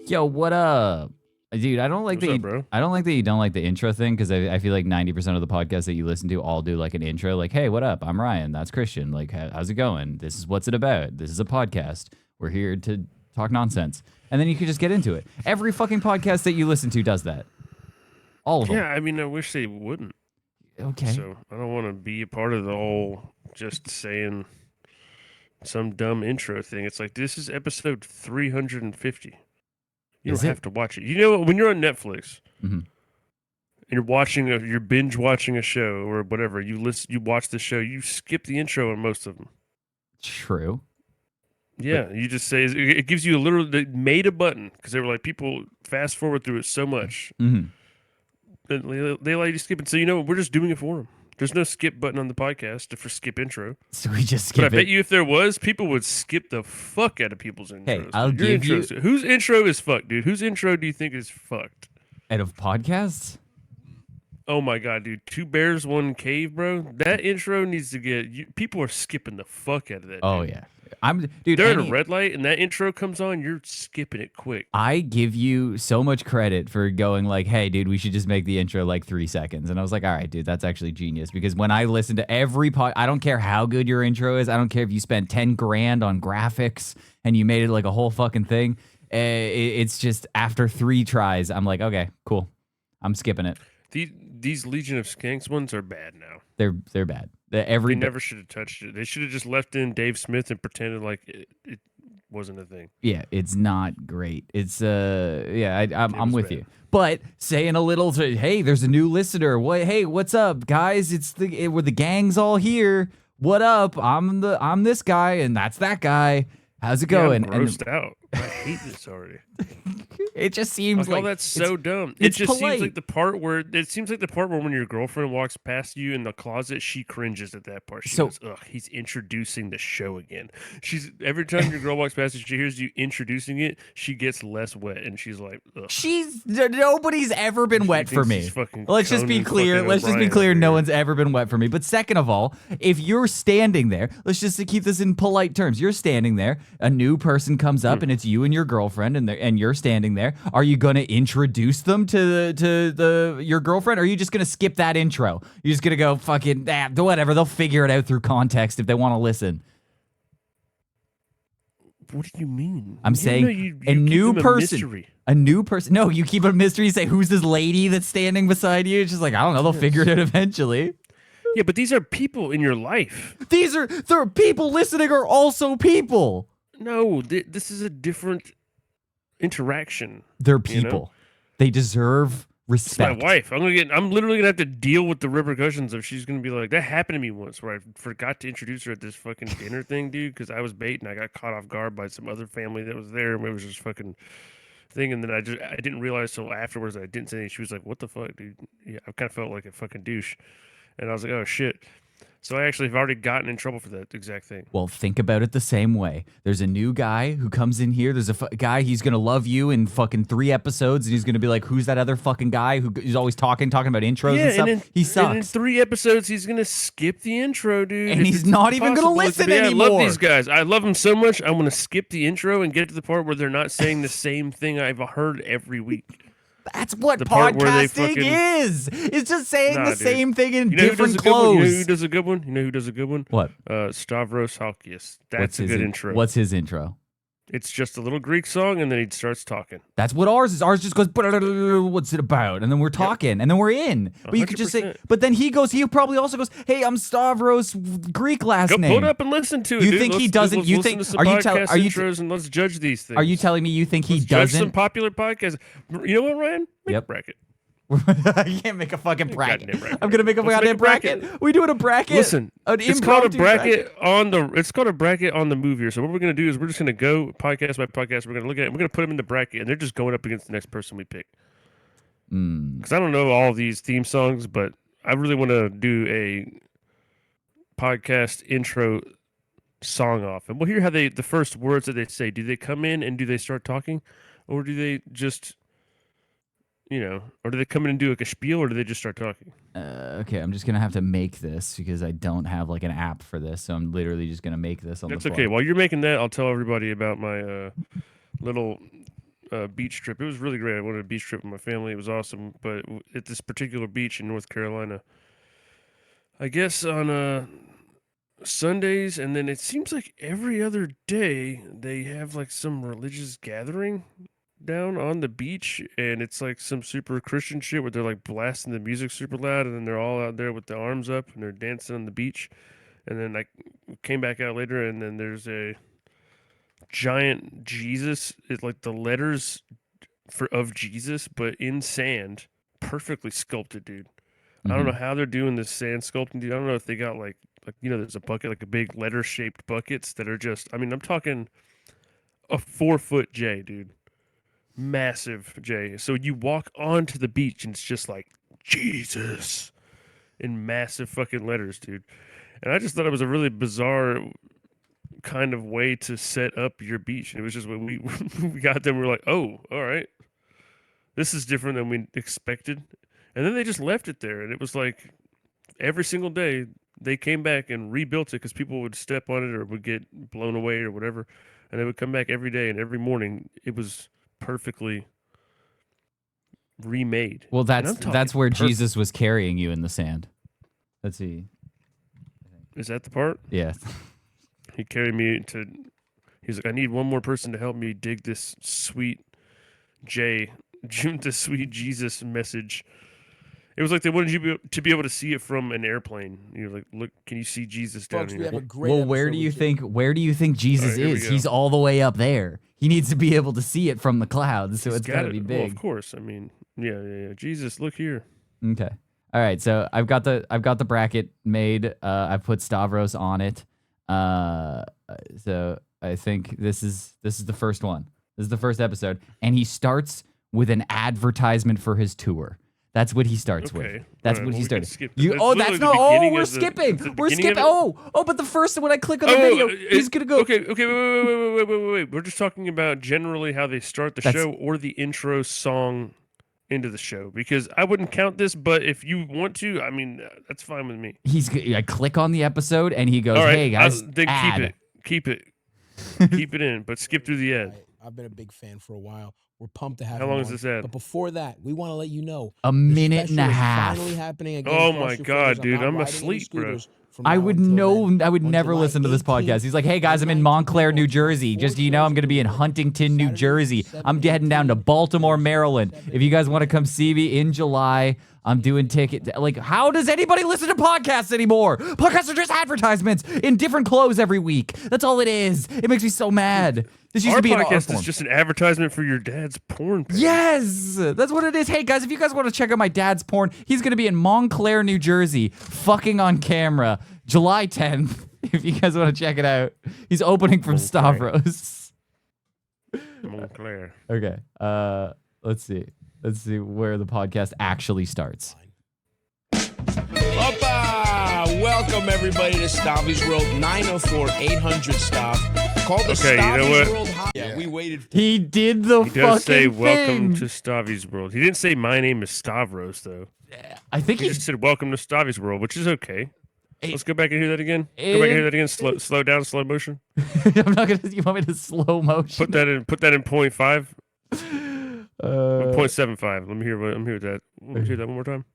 Yo, what up? Dude, I don't like What's up, bro? I don't like that you don't like the intro thing because I feel like 90% of the podcasts that you listen to all do like an intro, like, hey, what up? I'm Ryan. That's Christian. Like, how's it going? This is what's it about. This is a podcast. We're here to talk nonsense. And then you can just get into it. Every fucking podcast that you listen to does that. All of them. Yeah, I mean, I wish they wouldn't. Okay. So I don't want to be a part of the whole just saying some dumb intro thing. It's like, this is episode 350. You Is don't it? have to watch it. You know what? When you're on Netflix Mhm. and you're you're binge watching a show or whatever, you watch the show, you skip the intro on most of them. True. Yeah, you just say it gives you a little. They made a button because they were like, people fast forward through it so much. Mm-hmm. They like to skip it. So you know what? We're just doing it for them. There's no skip button on the podcast for skip intro. So we just But I skip bet it. you if there was, people would skip the fuck out of people's intros. Hey, I'll Your give you- intros- Whose intro is fucked, dude? Whose intro do you think is fucked? Out of podcasts? Oh my god, dude! 2 bears, 1 cave, bro. That intro needs to get. People are skipping the fuck out of that. Oh, dude. yeah. Dude, They're at a red light and that intro comes on, you're skipping it quick. I give you so much credit for going like, hey, dude, we should just make the intro like 3 seconds. And I was like, all right, dude, that's actually genius. Because when I listen to every I don't care how good your intro is. I don't care if you spent 10 grand on graphics and you made it like a whole fucking thing. It's just after 3 tries, I'm like, okay, cool. I'm skipping it. These Legion of Skanks ones are bad now. They're bad. They never should have touched it. They should have just left in Dave Smith and pretended like it wasn't a thing. Yeah, it's not great. It's I'm with bad. you. But saying a little hey, there's a new listener. Hey, what's up, guys? We're the gang's all here. What up? I'm this guy and that's that guy. How's it going? Yeah, I'm grossed out. I hate this already. It just seems like oh, that's so dumb. it's It just polite. seems like the part where when your girlfriend walks past you in the closet, she cringes at that part. She goes, "Ugh, he's introducing the show again." Every time your girl walks past you, she hears you introducing it, she gets less wet, and she's like, "Ugh." Nobody's ever been wet for thinks me. he's fucking Let's just be Conan clear. fucking Let's just be O'Brien clear. over No here. one's ever been wet for me. But second of all, if you're standing there, let's just keep this in polite terms. You're standing there. A new person comes up, and it's you and your girlfriend, and you're standing there. Are you going to introduce them to your girlfriend? Or are you just going to skip that intro? You're just going to go fucking whatever. They'll figure it out through context if they want to listen. What do you mean? I'm saying you a new keep them person. mystery. A new person. No, you keep it a mystery. Say, who's this lady that's standing beside you? It's just like, I don't know. They'll figure it out eventually. Yeah, but these are people in your life. There are people listening are also people. No, this is a different interaction. They're people. They deserve It's respect. my wife. I'm literally gonna have to deal with the repercussions if she's gonna be like, that happened to me once where I forgot to introduce her at this fucking dinner thing, dude, because I was bait and I got caught off guard by some other family that was there and it was just fucking thing, and then I didn't realize till afterwards that I didn't say anything. She was like, "What the fuck, dude?" Yeah, I kind of felt like a fucking douche, and I was like, "Oh shit." So I actually have already gotten in trouble for that exact thing. Well, think about it the same way. There's a new guy who comes in here. There's a guy, he's going to love you in fucking 3 episodes, and he's going to be like, who's that other fucking guy who's always talking about intros and stuff? He sucks. And in 3 episodes, he's gonna skip the intro, dude. And If he's it's not even gonna possible, listen I love anymore. these guys. I love them so much. I'm gonna skip the intro and get to the part where they're not saying the same thing I've heard every week. That's what The part where they podcasting fucking- is. It's just saying Nah, the dude. same thing in You know who does different a good one? You know clothes. who does a good one? You know who does a good one? What? Stavros Halkias. That's What's a his good intro. What's his intro? It's just a little Greek song, and then he starts talking. That's what ours is. Ours just goes, what's it about? And then we're talking, and then we're in. But you could just say, 100%. but then he probably also goes, hey, I'm Stavros, Greek last Go name. pull it up and listen to it. You dude. think he Let's- doesn't- let's you listen think- to some are you podcast t- intros and let's judge these things. Are you telling me you think he Let's judge some doesn't? popular podcasts. You know what, Ryan? Make Yep. a bracket. You can't make a fucking bracket. Goddamn bracket. I'm gonna make a Let's goddamn make a bracket. bracket. We doing a bracket. Listen, An it's called a impromptu bracket on the. It's called a bracket on the move here. So what we're gonna do is we're just gonna go podcast by podcast. We're gonna look at it. We're gonna put them in the bracket, and they're just going up against the next person we pick. Because I don't know all these theme songs, but I really want to do a podcast intro song off, and we'll hear how the first words that they say. Do they come in and do they start talking, or do they just, or do they come in and do like a spiel, or do they just start talking? Okay, I'm just gonna have to make this because I don't have like an app for this, so I'm literally just gonna make this on That's the fly. okay. While you're making that, I'll tell everybody about my little beach trip. It was really great. I went on a beach trip with my family. It was awesome. But at this particular beach in North Carolina, I guess on Sundays, and then it seems like every other day they have like some religious gathering down on the beach, and it's like some super Christian shit where they're like blasting the music super loud, and then they're all out there with their arms up and they're dancing on the beach. And then I came back out later, and then there's a giant Jesus, it's like the letters of Jesus, but in sand, perfectly sculpted, dude. I don't know how they're doing this sand sculpting, dude. I don't know if they got like there's a bucket, like a big letter shaped buckets that are just, I mean, I'm talking a 4-foot J, dude. Massive J. So you walk onto the beach and it's just like Jesus in massive fucking letters, dude. And I just thought it was a really bizarre kind of way to set up your beach. And it was just when we got there, we were like, oh, all right. This is different than we expected. And then they just left it there. And it was like every single day they came back and rebuilt it because people would step on it or would get blown away or whatever. And they would come back every day, and every morning it was perfectly remade. Well, that's where Jesus was carrying you in the sand. Let's see. Is that the part? Yeah. He carried me to. He's like, I need one more person to help me dig this sweet the sweet Jesus message. It was like they wanted you to be able to see it from an airplane. You're like, look, can you see Jesus down Folks, here? we have a great Well, where do you think Jesus All right, is? He's all the way up there. He needs to be able to see it from the clouds, so it's got to be big. Well, of course. I mean, yeah. Jesus, look here. Okay. All right. So I've got the bracket made. I've put Stavros on it. So I think this is the first one. This is the first episode, and he starts with an advertisement for his tour. That's what he starts with. That's what he starts. We're skipping. We're skipping. But the first when I click on the video, he's gonna go. Okay. Wait. We're just talking about generally how they start the show or the intro song into the show, because I wouldn't count this, but if you want to, I mean, that's fine with me. I click on the episode and he goes, all right, "Hey guys, then keep it in, but skip through the ad." I've been a big fan for a while. We're pumped to have How him long on. is this ad? But before that, we want to let you know a minute and a special is half. Finally happening again. Oh my God, dude, I'm asleep, bro. I would never listen to this podcast. He's like, hey guys, I'm in Montclair, New Jersey. Just so you know, I'm going to be in Huntington, New Jersey. I'm heading down to Baltimore, Maryland. If you guys want to come see me in July, I'm doing tickets. Like, how does anybody listen to podcasts anymore? Podcasts are just advertisements in different clothes every week. That's all it is. It makes me so mad. This used to be an art podcast form. is just an advertisement for your dad's porn page. Yes, that's what it is. Hey guys, if you guys want to check out my dad's porn, he's going to be in Montclair, New Jersey, fucking on camera, July 10th. If you guys want to check it out, he's opening from Stavros. Montclair. Okay. Let's see where the podcast actually starts. Opa! Welcome everybody to Savys World, 904-800 Stav. Call the Okay, you know Savys what? World hotline. We waited. He did the He fucking does say thing. welcome to Savys World. He didn't say my name is Stavros though. I think He just said welcome to Savys World, which is okay. Hey, Let's go back and hear that again. Go back and hear that again. Slow down, slow motion. I'm not gonna. You want me to slow motion? Put that in 0.5. 0.75. Let me hear what I'm here with that. Let me hear that one more time.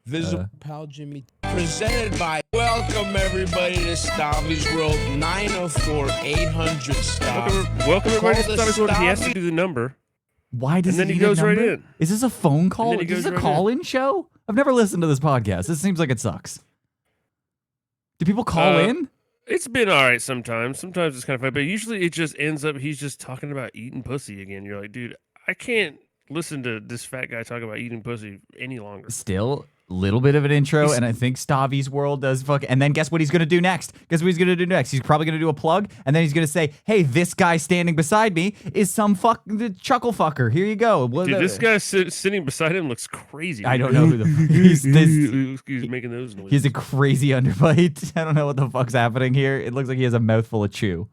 Visible pal Jimmy. Presented by. Welcome everybody to Savys World, 904-800 Stav. Welcome everybody to Savys World. He has to do the number. Why does And then he he need a goes right number? in. Is this a phone call? And then he Is this goes a right call-in show? I've never listened to this podcast. This seems like it sucks. Do people call in? It's been all right sometimes. Sometimes it's kind of fun, but usually it just ends up he's just talking about eating pussy again. You're like, dude, I can't listen to this fat guy talk about eating pussy any longer. Still, little bit of an intro, and I think Savys World does fuck. And then guess what he's gonna do next? Guess what he's gonna do next? He's probably gonna do a plug, and then he's gonna say, "Hey, this guy standing beside me is some chuckle fucker. Here you go." Dude, this guy sitting beside him looks crazy. I don't know who the he's making those noises. He has a crazy underbite. I don't know what the fuck's happening here. It looks like he has a mouthful of chew.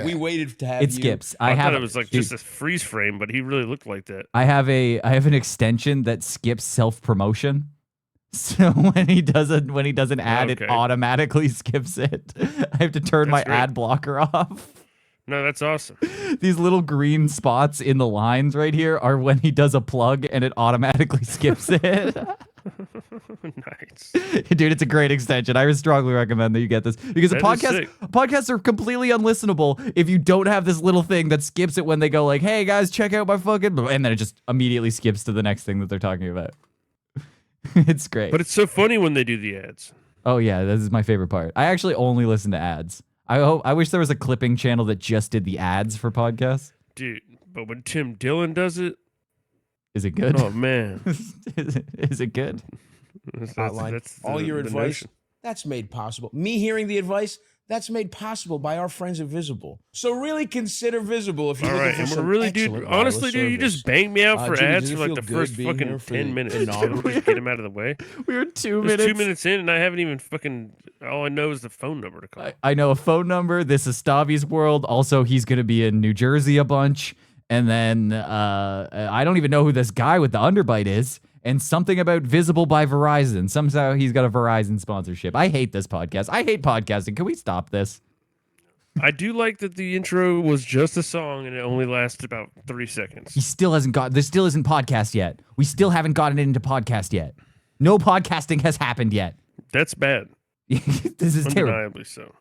We waited to have It you. skips. I thought it was like just a freeze frame, but he really looked like that. I have an extension that skips self-promotion. So when he does an ad, it automatically skips it. I have to turn my ad blocker off. No, that's awesome. These little green spots in the lines right here are when he does a plug and it automatically skips it. Nice. Dude, it's a great extension. I would strongly recommend that you get this because podcasts are completely unlistenable if you don't have this little thing that skips it when they go like, "Hey guys, check out my fucking," and then it just immediately skips to the next thing that they're talking about. It's great. But it's so funny when they do the ads. Oh yeah, this is my favorite part. I actually only listen to ads. I wish there was a clipping channel that just did the ads for podcasts. Dude, but when Tim Dillon does it, is it good? Oh man, is it good? That's all your advice. That's made possible. Me hearing the advice. That's made possible by our friends at Visible. So really consider Visible if you're looking for some really, excellent dude. Honestly, dude, you just banged me out for Jimmy, ads for like the first fucking 10 minutes. Just get them out of the way. We were 2 There's minutes. 2 minutes in, and I haven't even fucking. All I know is the phone number to call. I know a phone number. This is Savys World. Also, he's going to be in New Jersey a bunch. And then I don't even know who this guy with the underbite is. And something about Visible by Verizon. Somehow he's got a Verizon sponsorship. I hate this podcast. I hate podcasting. Can we stop this? I do like that the intro was just a song and it only lasted about 3 seconds. He still hasn't got. There still isn't podcast yet. We still haven't gotten into podcast yet. No podcasting has happened yet. That's bad. This is terrible. Undeniably so.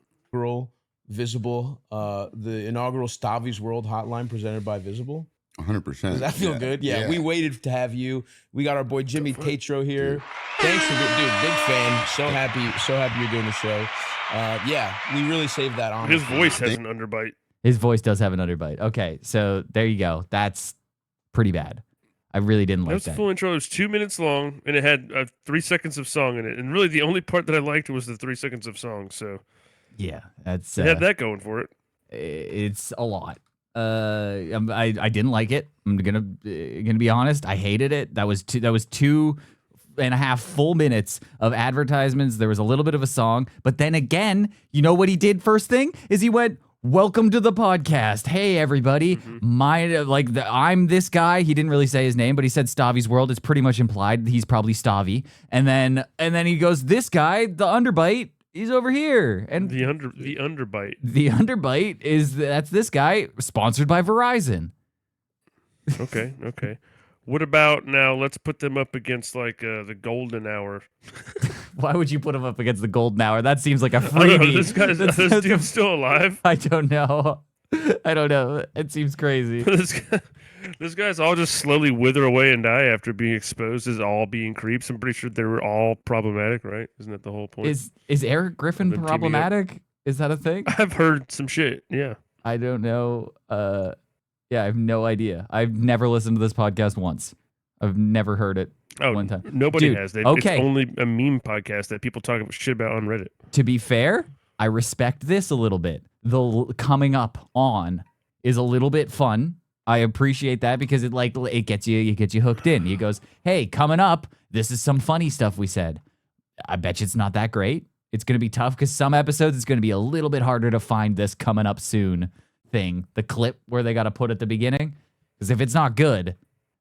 Visible, the inaugural Savys World hotline presented by Visible. 100%. Does that feel good? Yeah, we waited to have you. We got our boy Jimmy Tatro here. Dude. Thanks for big fan. So happy you're doing the show. Yeah, we really saved that on. His voice has an underbite. His voice does have an underbite. Okay, so there you go. That's pretty bad. I really didn't like that. That was a full intro. It was 2 minutes long, and it had 3 seconds of song in it. And really, the only part that I liked was the 3 seconds of song. So yeah, that's it had that going for it. It's a lot. I didn't like it. I'm gonna be honest. I hated it. That was 2.5 full minutes of advertisements. There was a little bit of a song, but then again, you know what he did first thing is he went, "Welcome to the podcast. Hey everybody, I'm this guy." He didn't really say his name, but he said Savys World. It's pretty much implied that he's probably Stavy. And then he goes, "This guy, the underbite, he's over here." And the underbite. The underbite that's this guy, sponsored by Verizon. Okay. What about now? Let's put them up against like the golden hour. Why would you put him up against the golden hour? That seems like a freebie. This dude's still alive. I don't know. It seems crazy. This guy's all just slowly wither away and die after being exposed as all being creeps. I'm pretty sure they were all problematic, right? Isn't that the whole point? Is Eric Griffin problematic? Is that a thing? I've heard some shit. Yeah. I don't know. Yeah, I have no idea. I've never listened to this podcast once. I've never heard it one time. Nobody has. It's only a meme podcast that people talk about shit about on Reddit. To be fair, I respect this a little bit. The coming up on is a little bit fun. I appreciate that because it gets you hooked in. He goes, "Hey, coming up, this is some funny stuff we said." I bet you it's not that great. It's going to be tough because some episodes it's going to be a little bit harder to find this coming up soon thing, the clip where they got to put at the beginning. Because if it's not good,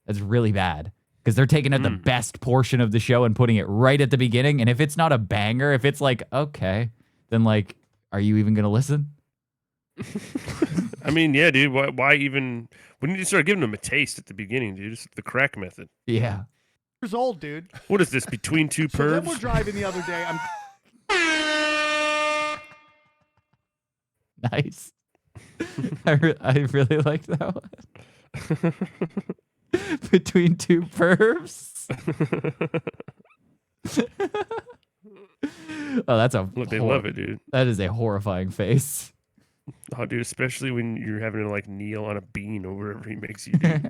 that's really bad. Because they're taking out the best portion of the show and putting it right at the beginning. And if it's not a banger, if it's like, okay, then like, are you even going to listen? I mean, yeah, dude. Why even? We need to start giving them a taste at the beginning, dude. It's the crack method. Yeah. Years old, dude. What is this? Between two pervs? So then we're driving the other day. Nice. I really liked that one. Between two pervs. Oh, that's a look. They love it, dude. That is a horrifying face. Oh, dude, especially when you're having to like kneel on a bean or whatever he makes you do.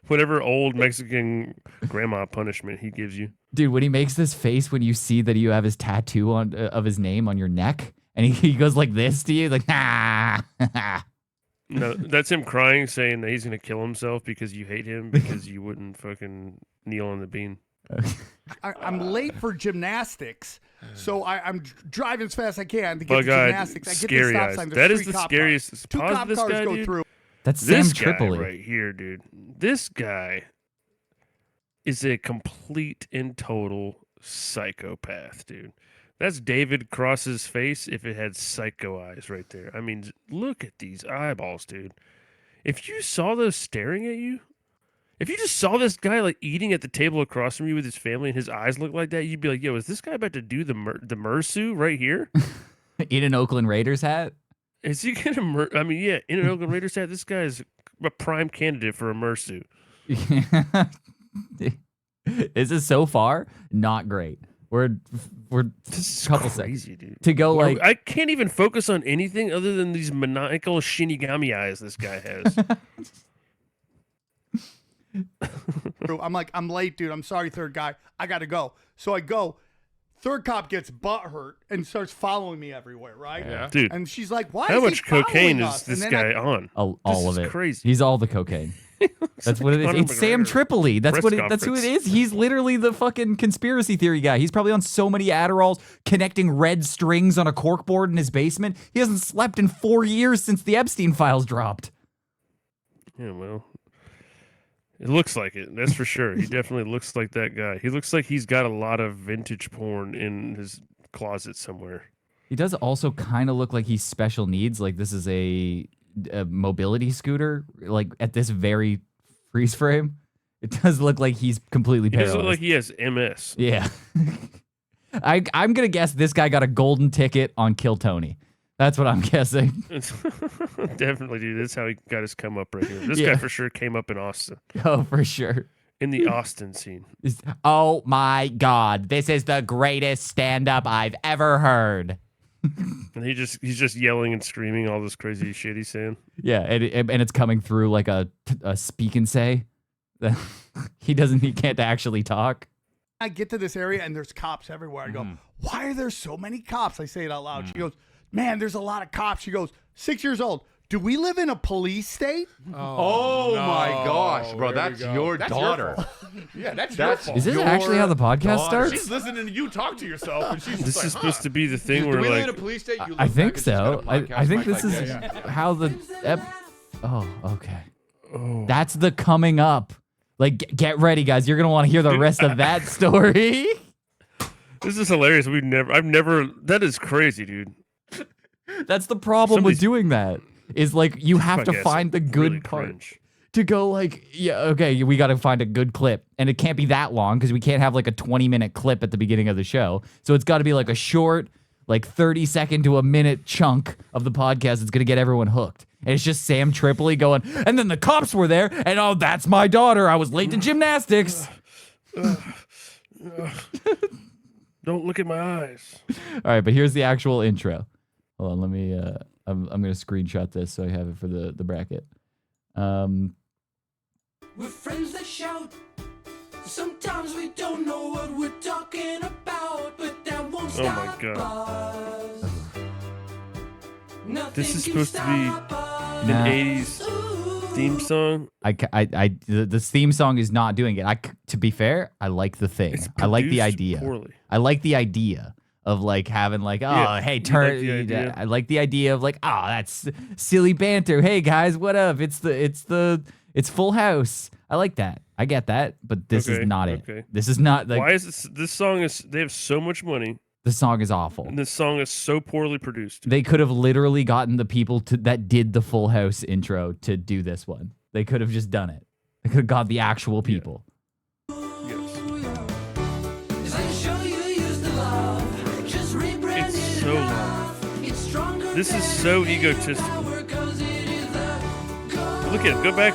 Whatever old Mexican grandma punishment he gives you. Dude, when he makes this face when you see that you have his tattoo of his name on your neck, and he goes like this to you, like, ah. No, that's him crying, saying that he's going to kill himself because you hate him because you wouldn't fucking kneel on the bean. I'm late for gymnastics, so I'm driving as fast as I can to get to gymnastics. I get the stop sign. That is the scariest. Two cop cars guy, go dude. through. That's Sam this Tripoli guy right here, dude. This guy is a complete and total psychopath, dude. That's David Cross's face if it had psycho eyes right there. I mean, look at these eyeballs, dude. If you saw those staring at you, if you just saw this guy like eating at the table across from you with his family and his eyes look like that, you'd be like, yo, is this guy about to do the Mersu right here? In an Oakland Raiders hat? Is he going to I mean, yeah, in an Oakland Raiders hat, this guy is a prime candidate for a Mersu. Is it so far? Not great. We're This is a couple crazy, seconds dude. to go like I can't even focus on anything other than these maniacal Shinigami eyes this guy has. I'm like, I'm late, dude. I'm sorry, third guy. I got to go. So I go. Third cop gets butthurt and starts following me everywhere, right? Yeah. Dude. And she's like, why How is he much cocaine following is us? this And then guy on? all This of is it. crazy. He's all the cocaine. That's what it is. Conor It's Sam McGregor Tripoli. That's press that's who it conference. is. He's literally the fucking conspiracy theory guy. He's probably on so many Adderalls, connecting red strings on a corkboard in his basement. He hasn't slept in 4 years since the Epstein files dropped. Yeah, well, it looks like it. That's for sure. He definitely looks like that guy. He looks like he's got a lot of vintage porn in his closet somewhere. He does also kind of look like he's special needs. Like this is a mobility scooter. Like at this very freeze frame, it does look like he's completely He paralyzed. doesn't look like he has MS. Yeah. I'm going to guess this guy got a golden ticket on Kill Tony. That's what I'm guessing. Definitely, dude. That's how he got his come up right here. This Yeah. guy for sure came up in Austin. Oh, for sure. In the Austin scene. Oh my God. This is the greatest stand-up I've ever heard. And he's just yelling and screaming all this crazy shit he's saying. Yeah, and it's coming through like a speak and say. He can't actually talk. I get to this area and there's cops everywhere. I go, why are there so many cops? I say it out loud. She goes, man, there's a lot of cops. She goes, 6 years old. Do we live in a police state? Oh my gosh, bro. That's your daughter. Yeah, that's your fault. Is this actually how the podcast daughter. starts? She's listening to you talk to yourself, and she's This just is like, supposed to be the thing Do where we live in like a police state? You I look think back and she's got so. a podcast I think mic this like is that. how the. Oh, okay. That's the coming up. Like, get ready, guys. You're gonna want to hear the rest of that story. This is hilarious. I've never. That is crazy, dude. That's the problem with doing that. Is like you have to Podcast find the good really part cringe. to go like, yeah, okay, we got to find a good clip, and it can't be that long because we can't have like a 20-minute clip at the beginning of the show. So it's got to be like a short, like 30-second to a minute chunk of the podcast. It's gonna get everyone hooked. And it's just Sam Tripoli going, and then the cops were there, and oh, that's my daughter. I was late to gymnastics. Don't look at my eyes. All right, but here's the actual intro. Hold on, let me. I'm gonna screenshot this so I have it for the bracket. We're friends that shout. Sometimes we don't know what we're talking about, but that won't Oh my stop God. us. Nothing This is can supposed to be stop us. an Nah. 80s theme song. The theme song is not doing it. To be fair, I like the thing. It's I like the produced idea. poorly. I like the idea of like having like, oh, Yeah, hey, you turn. like the idea? I like the idea of like, oh, that's silly banter. Hey guys, what up? It's Full House. I like that. I get that, but this is Okay, not it. okay. This is not like Why is this song is? They have so much money, the song is awful. and this song is so poorly produced. They could have literally gotten the people that did the Full House intro to do this one. They could have just done it. They could have got the actual people. Yes. As I show you use the love, just rebrand It's it so enough. It's stronger This is than so any egotistical. power, 'cause it is the gold. Look at it. Go back.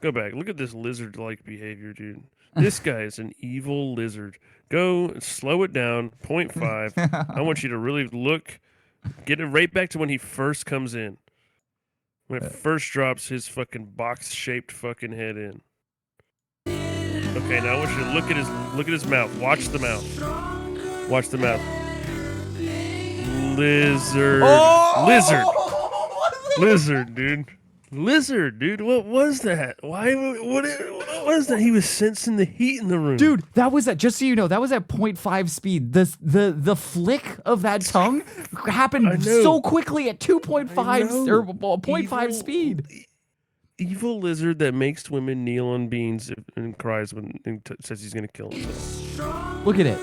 Go back. Look at this lizard-like behavior, dude. This guy is an evil lizard. Go slow it down. 0.5. I want you to really look. Get it right back to when he first comes in. When it first drops his fucking box-shaped fucking head in. Okay, now I want you to look at his mouth. Watch the mouth. Watch the mouth. Lizard. Lizard, dude. Lizard, dude. What was that? What was that? He was sensing the heat in the room. Dude, that was at, just so you know, that was at 0.5 speed. The flick of that tongue I happened know. so quickly at 2.5 I know. or 0.5 Evil- speed. Evil lizard that makes women kneel on beans and cries when and says he's gonna kill himself. Look at it.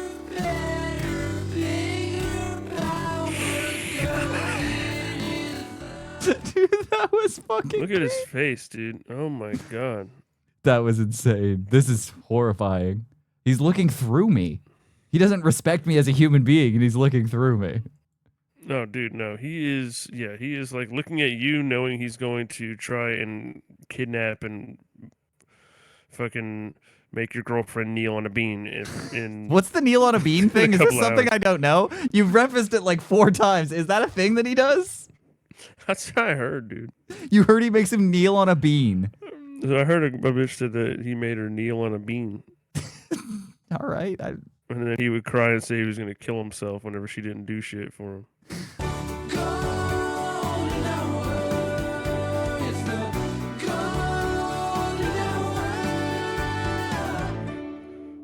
That was fucking Look at his face, dude. Oh my god. That was insane. This is horrifying. He's looking through me. He doesn't respect me as a human being, and he's looking through me. No, dude, no. He is like looking at you knowing he's going to try and kidnap and fucking make your girlfriend kneel on a bean in What's the kneel on a bean thing? Is this couple something hours. I don't know? You've referenced it like 4 times. Is that a thing that he does? That's what I heard, dude. You heard he makes him kneel on a bean. I heard a bitch said that he made her kneel on a bean. All right. And then he would cry and say he was going to kill himself whenever she didn't do shit for him.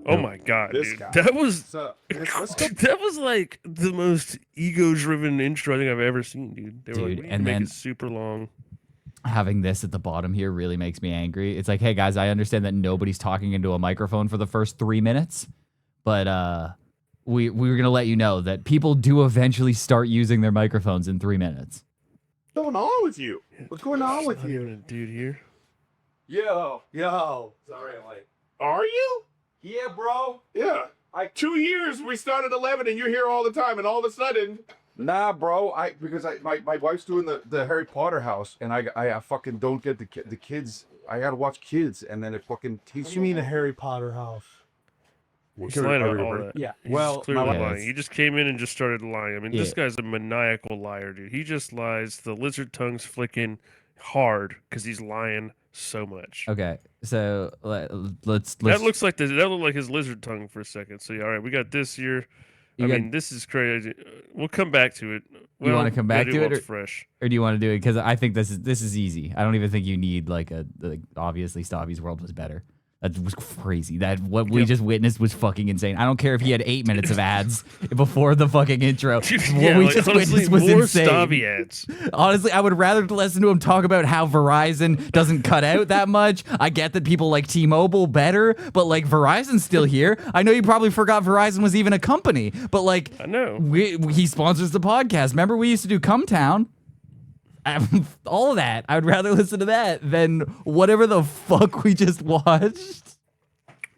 Oh my god, This dude. guy. That was Let's go. that was like the most ego-driven intro I think I've ever seen, dude. They were Dude, like, we and make then- it super long. Having this at the bottom here really makes me angry. It's like, hey guys, I understand that nobody's talking into a microphone for the first 3 minutes, but we were gonna let you know that people do eventually start using their microphones in 3 minutes. What's going on with you? What's going on with Not even you? a dude here. Yo. Sorry, I'm like. Are you? Yeah, bro. Yeah. Like 2 years, we started 11, and you're here all the time, and all of a sudden. Nah, bro. Because my wife's doing the Harry Potter house, and I fucking don't get the kids. I gotta watch kids, and then it fucking takes You mean a Harry Potter house? He's lying about all that. Yeah. He's Well, clearly my- lying. He just came in and just started lying. I mean, this Yeah. guy's a maniacal liar, dude. He just lies. The lizard tongue's flicking hard because he's lying so much. Okay, so let's That looks like that looked like his lizard tongue for a second. So yeah, all right, we got this here. You got- mean, this is crazy. We'll come back to it. You wanna come we gotta back do to it, while or- it's fresh. or do you want to do it? Because I think this is easy. I don't even think you need like obviously Savys World was better. That was crazy. That what we just witnessed was fucking insane. I don't care if he had 8 minutes of ads before the fucking intro. What Yeah, we like, just honestly, witnessed was more insane. Stavi ads. Honestly, I would rather listen to him talk about how Verizon doesn't cut out that much. I get that people like T-Mobile better, but like Verizon's still here. I know you probably forgot Verizon was even a company, but like I know. he sponsors the podcast. Remember we used to do Come Town? All of that. I would rather listen to that than whatever the fuck we just watched.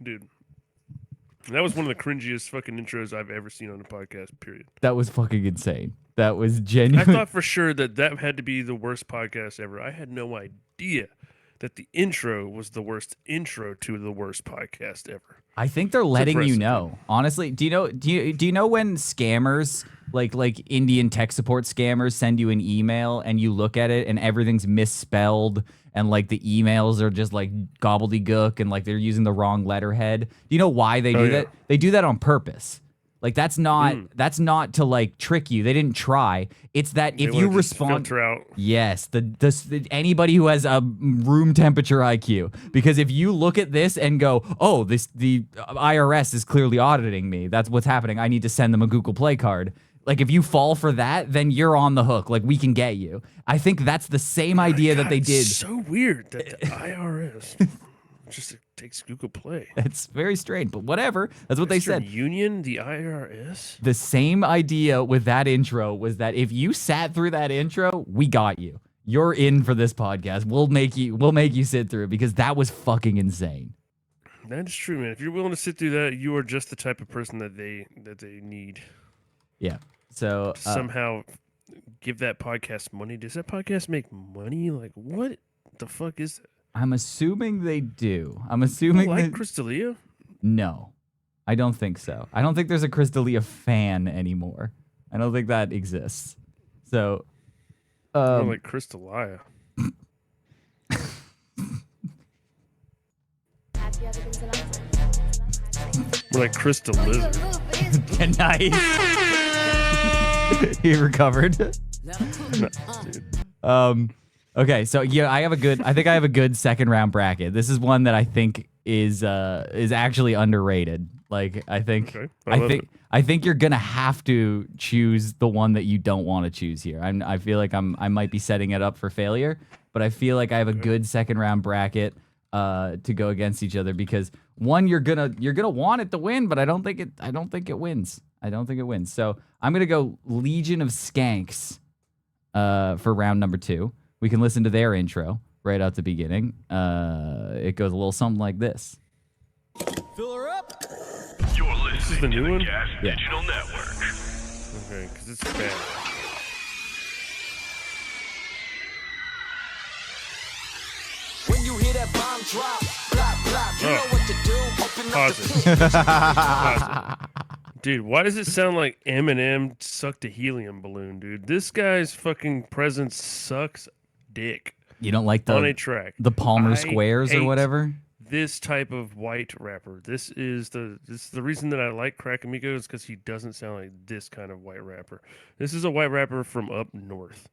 Dude. That was one of the cringiest fucking intros I've ever seen on a podcast, period. That was fucking insane. That was I genuine. thought for sure that had to be the worst podcast ever. I had no idea that the intro was the worst intro to the worst podcast ever. I think they're letting you impressive, know. Honestly, do you know when scammers like Indian tech support scammers send you an email and you look at it and everything's misspelled and like the emails are just like gobbledygook and like they're using the wrong letterhead? Do you know why they do yeah. that? They do that on purpose. Like that's not to like trick you. They didn't try. It's that if They you wanna just respond, filter out. yes, the anybody who has a room temperature IQ, because if you look at this and go, oh, the IRS is clearly auditing me. That's what's happening. I need to send them a Google Play card. Like if you fall for that, then you're on the hook. Like we can get you. I think that's the same idea that they God, did. it's so weird that the IRS just takes Google Play. It's very strange, but whatever. That's what they Western said. Union, the IRS. The same idea with that intro was that if you sat through that intro, we got you. You're in for this podcast. We'll make you sit through it because that was fucking insane. That is true, man. If you're willing to sit through that, you are just the type of person that they need. Yeah. So To somehow give that podcast money. Does that podcast make money? Like what the fuck is that? I'm assuming they do. I'm You assuming like that, Crystalia? no, I don't think so. I don't think there's a Crystalia fan anymore. I don't think that exists. So, More like Crystalia. More like Crystal Lizard. nice. He recovered. Dude. Okay, so yeah, I think I have a good second round bracket. This is one that I think is actually underrated. Like I think Okay, I love it. I think you're gonna have to choose the one that you don't want to choose here. I feel like I might be setting it up for failure, but I feel like I have a good second round bracket to go against each other because one you're gonna want it to win, but I don't think it wins. I don't think it wins. So I'm gonna go Legion of Skanks for round number 2. We can listen to their intro right out the beginning. It goes a little something like this. Fill her up. You're listening This is the new one? Gas Yeah. Digital Network. Okay, because it's bad. When you hear that bomb drop, blop, blop, you know what to do. Open up Pause the it. pit. Pause it. Dude, why does it sound like Eminem sucked a helium balloon, dude? This guy's fucking presence sucks dick You don't like on a the track. Palmer I Squares or hate whatever? This type of white rapper. This is the reason that I like Crack Amigo is because he doesn't sound like this kind of white rapper. This is a white rapper from up north,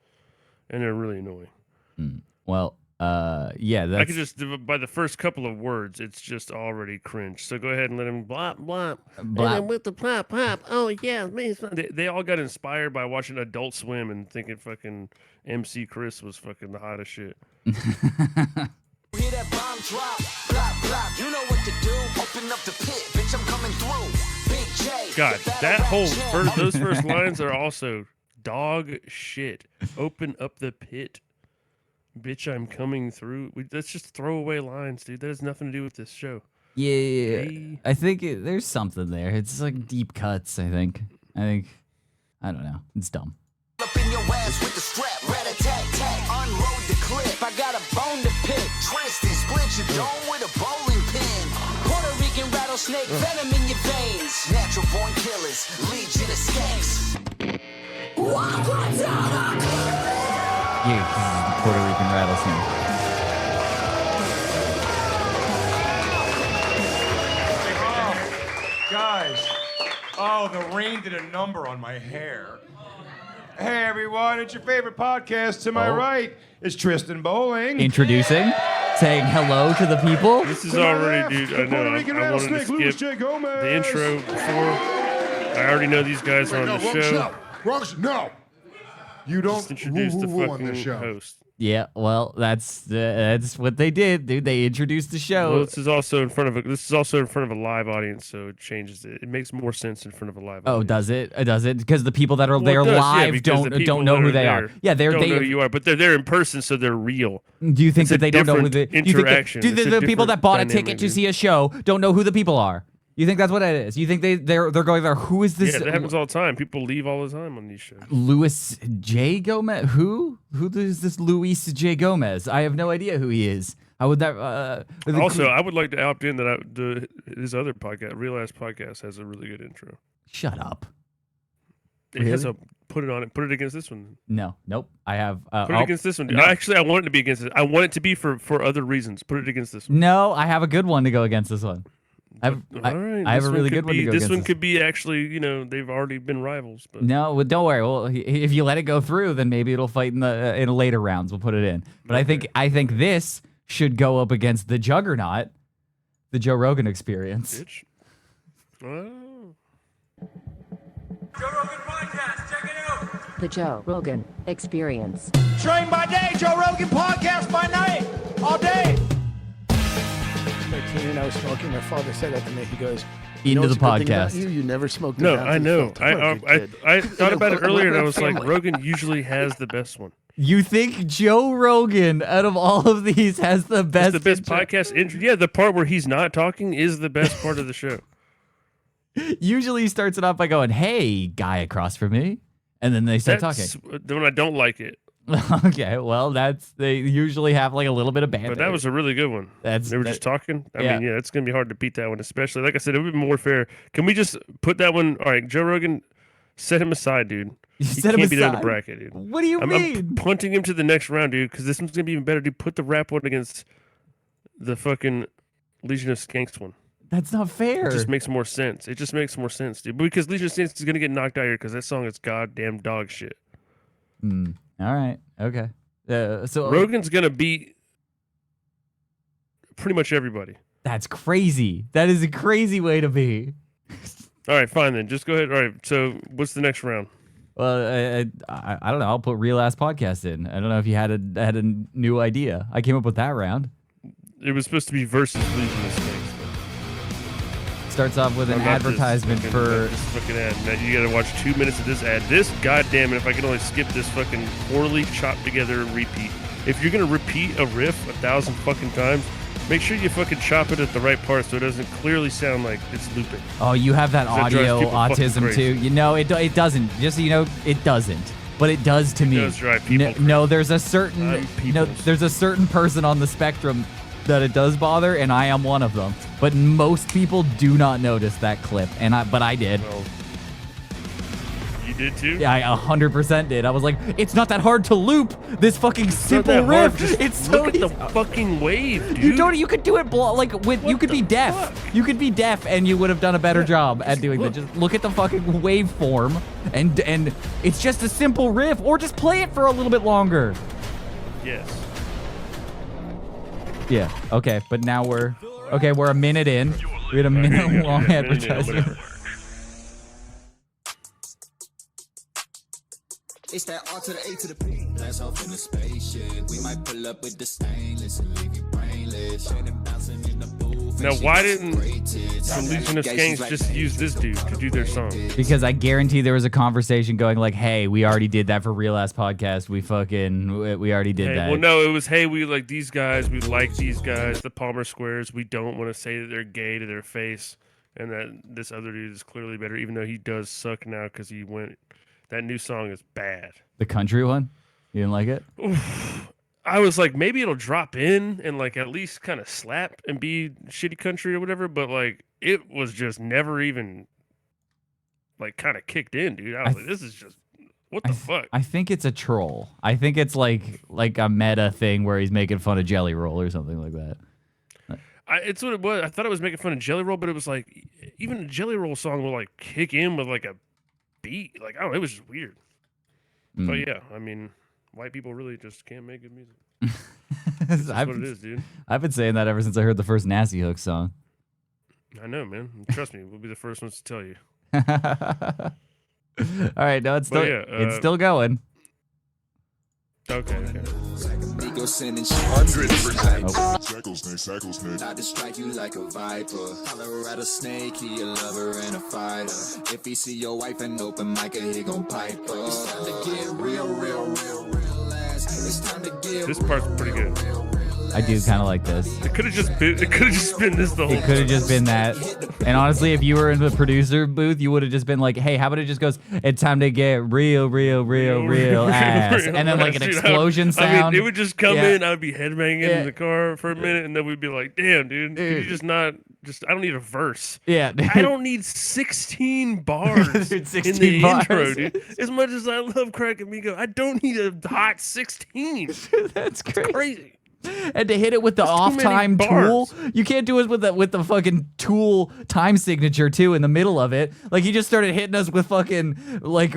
and they're really annoying. Well, yeah, that's I could just by the first couple of words, it's just already cringe. So go ahead and let him blop blop. And then with the plop plop. Oh yeah, man. They all got inspired by watching Adult Swim and thinking fucking MC Chris was fucking the hottest shit. You hear that bomb drop, blop, blop, you know what to do. Open up the pit, bitch, I'm coming through. Big J. God, the battle that rap whole champ. those first lines are also dog shit. Open up the pit, bitch, I'm coming through. That's just throwaway lines, dude. That has nothing to do with this show. yeah. Hey. I think there's something there. It's like deep cuts. I don't know. It's dumb. Up in your ass with the strap, rat-a-tat-tat. Unload the clip, I got a bone to pick. Twist and split your dome with a bowling pin. Puerto Rican rattlesnake, venom in your veins. Natural born killers, legion of skanks. Yeah, 'cause it's the Puerto Rican rattlesnake. Guys, the rain did a number on my hair. Hey everyone, it's your favorite podcast. To my right is Tristan Bowling. Introducing, saying hello to the people. This is To my already, left, dude. the I know. Puerto Rican I wanted to rattlesnake, Louis skip J. Gomez. the intro before. I already know these guys are on the show. No. You don't Just introduce the woo-woo-woo on this fucking show. host. Yeah, well, that's what they did, dude. They introduced the show. Well, this is also in front of a live audience, so it changes it. It makes more sense in front of a live Oh, audience. does it? Does it? Because the people that are Well, there it does, yeah, live because the people don't know that who are they there are. Yeah, don't know who you are, but they're there in person, so they're real. Do you think It's that a they don't know who different the do you think that- interaction. do It's a the people different that bought a dynamic, ticket to dude. see a show don't know who the people are? You think that's what it is? You think they're going there? Who is this? Yeah, that happens all the time. People leave all the time on these shows. Louis J. Gomez? Who is this Luis J. Gomez? I have no idea who he is. How would that? Also, I would like to opt in that his other podcast, Real Ass Podcast, has a really good intro. shut up. It has Really? put it on it. Put it against this one. No, nope. I have. Put it against this one. no. Actually, I want it to be against it. I want it to be for other reasons. Put it against this one. No, I have a good one to go against this one. I have This a really one good could one to be- go This against one this. could be actually, they've already been rivals. But No, well, don't worry. Well, if you let it go through, then maybe it'll fight in later rounds. We'll put it in. But I think this should go up against the juggernaut, the Joe Rogan Experience. bitch. Oh. Joe Rogan Podcast, check it out. The Joe Rogan Experience. Train by day, Joe Rogan podcast by night, all day. 13 and I was smoking. My father said that to me. He goes, Into the what's a good thing about podcast. You never smoked. No, it after I you know. smoked. What a good kid. I thought about it earlier, and I was like, Family. Rogan usually has the best one. You think Joe Rogan, out of all of these, has the best? It's the best intro? podcast intro. Yeah, the part where he's not talking is the best part of the show. Usually he starts it off by going, "Hey, guy across from me," and then they start That's talking. when I don't like it. Okay, well, they usually have like a little bit of banter. But that was a really good one. They were just talking. I yeah. mean, yeah, it's gonna be hard to beat that one, especially like I said, it would be more fair. Can we just put that one? All right, Joe Rogan, set him aside, dude. He set him can't be there in the aside? bracket, dude. What do you I'm mean? punting him to the next round, dude, because this one's gonna be even better. Dude, put the rap one against the fucking Legion of Skanks one. That's not fair. It just makes more sense. It just makes more sense, dude. Because Legion of Skanks is gonna get knocked out here because that song is goddamn dog shit. All right. Okay. So Rogan's gonna beat pretty much everybody. That's crazy. That is a crazy way to be. All right, fine then. Just go ahead. All right. So what's the next round? Well, I don't know. I'll put Real Ass Podcast in. I don't know if you had a new idea. I came up with that round. It was supposed to be versus Legion of Skanks. Starts off with an advertisement for. This fucking ad. Now you gotta watch 2 minutes of this ad. This goddamn it! If I can only skip this fucking poorly chopped together repeat. if you're gonna repeat a riff 1,000 fucking times, make sure you fucking chop it at the right part so it doesn't clearly sound like it's looping. Oh, you have that That drives audio people fucking autism crazy. too. You know, it doesn't. Just so you know, it doesn't. But it does to me. It does drive people No, there's a certain peoples. there's a certain person on the spectrum that it does bother, and I am one of them. But most people do not notice that clip, but I did. Well, you did too? Yeah, I 100% did. I was like, it's not that hard to loop this fucking simple Not that hard. riff. Just It's so look at the easy. fucking wave, dude. You could do it you could be deaf. fuck? You could be deaf and you would have done a better job at doing that. Just look at the fucking waveform and it's just a simple riff, or just play it for a little bit longer. Yes. Yeah. Okay, but now we're a minute in. We had a minute long advertisement. It's that R to the A to the P. Blast off in the spaceship. We might pull up with the stainless and leave you brainless. Bouncing in the booth. Now, why didn't the Legion of Skanks just use this dude to do their song? Because I guarantee there was a conversation going like, "Hey, we already did that for Real Ass Podcast. We already did that." Well, no, it was, hey, we like these guys. We like these guys. The Palmer Squares. We don't want to say that they're gay to their face, and that this other dude is clearly better, even though he does suck now because he went. That new song is bad. The country one? You didn't like it? Oof. I was like, maybe it'll drop in and like at least kind of slap and be shitty country or whatever, but like it was just never even like kind of kicked in, dude. I was like, this is just what the fuck. I think it's a troll. I think it's like a meta thing where he's making fun of Jelly Roll or something like that. It's what it was. I thought it was making fun of Jelly Roll, but it was like even a Jelly Roll song will like kick in with like a beat. Like, I don't know, it was just weird. But yeah, I mean, white people really just can't make good music. That's what it is, dude. I've been saying that ever since I heard the first Nasty Hook song. I know, man. Trust me, we'll be the first ones to tell you. All right, no, it's still it's still going. Okay. 100%. Not to strike you like a viper. Holler at a snake, he a lover and a fighter. If he see your wife and open mic, he gon' pipe her. It's time to get real ass. It's time to get this part's pretty good. I do kind of like this. It could have just been this the whole It could have just been that. And honestly, if you were in the producer booth, you would have just been like, "Hey, how about it just goes? It's time to get real ass," and then like an explosion sound. I mean, it would just come in. I'd be headbanging in the car for a minute, and then we'd be like, "Damn, dude, could you just not? I don't need a verse. Yeah, I don't need 16 bars in the intro, dude. As much as I love Crack Amigo, I don't need a hot 16. That's crazy. And to hit it with the off time tool, you can't do it with the fucking tool time signature too in the middle of it. Like he just started hitting us with fucking like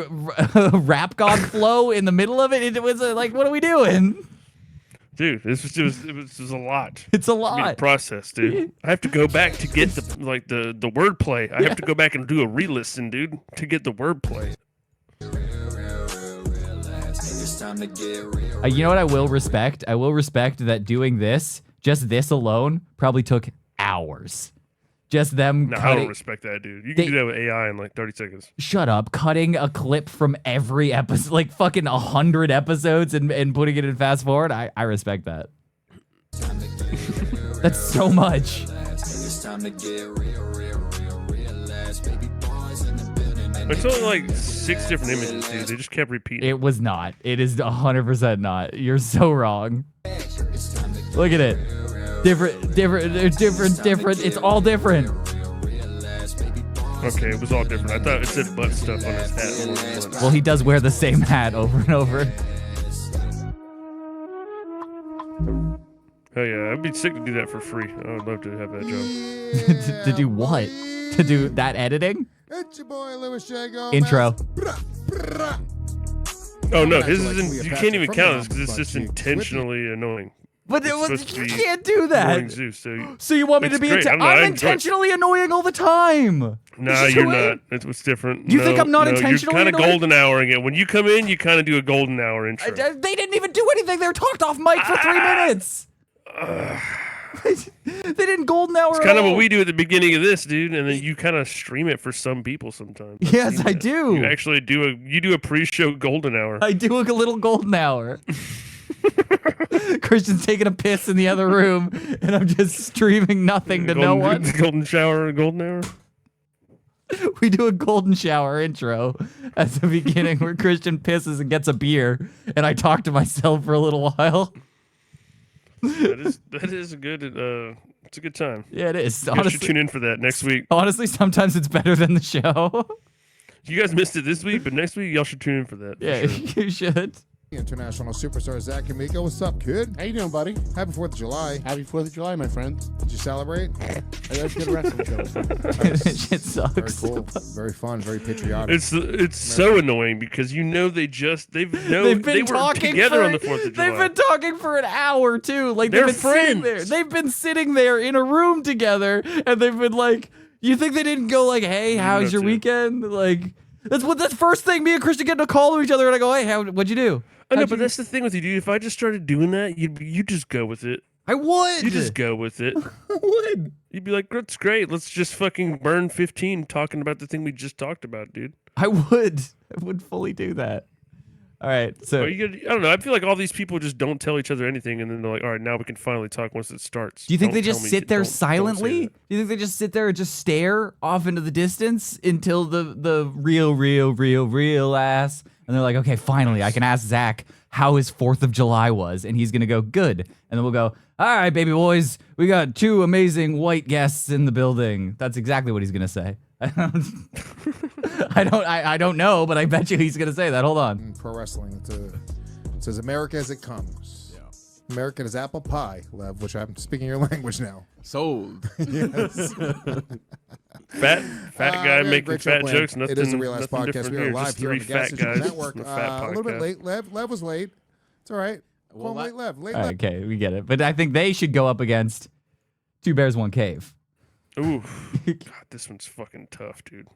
rap god flow in the middle of it. It was like, what are we doing? Dude, it was a lot. It's a lot. Process, dude. I have to go back to get the wordplay. I have to go back and do a re-listen, dude, to get the wordplay. You know what I will respect? I will respect that doing this, just this alone, probably took hours. Just them No, cutting. I don't respect that, dude. You can do that with AI in like 30 seconds. Shut up. Cutting a clip from every episode, like fucking 100 episodes and putting it in fast forward. I respect that. That's so much. It's only like 6 different images, dude. They just kept repeating. It was not. It is 100% not. You're so wrong. Look at it. Different. It's all different. Okay, it was all different. I thought it said butt stuff on his hat. Well, he does wear the same hat over and over. Oh yeah, I'd be sick to do that for free. I would love to have that job. To do what? To do that editing? It's your boy Louis Jago. Intro. Oh no, his isn't. You can't even count this because it's just intentionally annoying. But you can't do that. Zeus, so you want me to be? I'm intentionally annoying all the time. No, you're not. It's what's different. You think I'm not intentionally? You're kind of golden houring it. When you come in, you kind of do a golden hour intro. They didn't even do anything. They were talked off mic for 3 minutes. They didn't golden hour. It's kind of what we do at the beginning of this, dude, and then you kind of stream it for some people sometimes. Yes, I do. You actually do a pre-show golden hour. I do a little golden hour. Christian's taking a piss in the other room, and I'm just streaming nothing to no one. Golden shower, golden hour. We do a golden shower intro at the beginning where Christian pisses and gets a beer, and I talk to myself for a little while. That is a good. It's a good time. Yeah, it is. You guys should tune in for that next week. Honestly, sometimes it's better than the show. You guys missed it this week, but next week y'all should tune in for that. Yeah, sure. you should. International superstar Zach Kamiko. What's up, kid? How you doing, buddy? Happy 4th of July. Happy 4th of July, my friend. Did you celebrate? That's good wrestling show. Shit sucks. Very cool. Very fun. Very patriotic. It's so annoying because you know they were talking together on the 4th of July. They've been talking for an hour too. Like They're they've been sitting friends. there. They've been sitting there in a room together, and they've been like, "You think they didn't go like, hey, how's your weekend?" Like that's the first thing me and Christian get in a call to each other, and I go, "Hey, what'd you do?" I know, but that's the thing with you, dude. If I just started doing that, you just go with it. I would. You just go with it. I would. You'd be like, that's great. Let's just fucking burn 15 talking about the thing we just talked about, dude. I would fully do that. All right, so I don't know. I feel like all these people just don't tell each other anything, and then they're like, all right, now we can finally talk once it starts. do you think Don't they tell just me- sit there don't say silently? that. Do you think they just sit there and just stare off into the distance until the real ass, and they're like, okay, finally, I can ask Zach how his 4th of July was, and he's gonna go good, and then we'll go, all right, baby boys, we got 2 amazing white guests in the building. That's exactly what he's gonna say. I don't know, but I bet you he's gonna say that. Hold on. In pro wrestling. It says America as it comes. Yeah. American as apple pie, Lev, which I'm speaking your language now. Sold. Yes. Fat guy we had a making great show fat planned. jokes. Nothing, It is the Real Ass nothing Podcast. different We are here. live Just here on three the Gas fat Station guys. Network. on a fat A little bit podcast. late. Lev was late. It's all right. Well, late Lev. Late All Lev. right, okay, we get it. But I think they should go up against 2 Bears, 1 Cave. Ooh, God, this one's fucking tough, dude.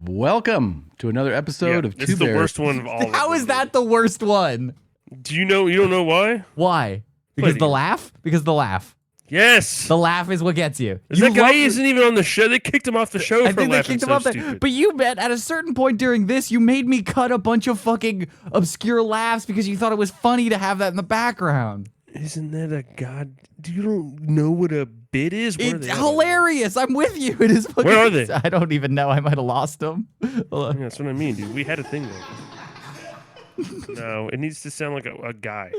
Welcome to another episode of This Two is the Bears. worst one of all. of How them, is that the worst one? Do you know? You don't know why? Why? Because Play the it. laugh? Because the laugh. Yes. The laugh is what gets you. That You guy love- isn't even on the show. They kicked him off the show I for think they laughing kicked him so off there. stupid. But you bet at a certain point during this, you made me cut a bunch of fucking obscure laughs because you thought it was funny to have that in the background. Isn't that a god? Do you don't know what a bit is? Where are It's they at? hilarious. I'm with you. It is fucking. Where are they? I don't even know. I might have lost them. Hold on. Yeah, that's what I mean, dude. We had a thing there. No, it needs to sound like a guy.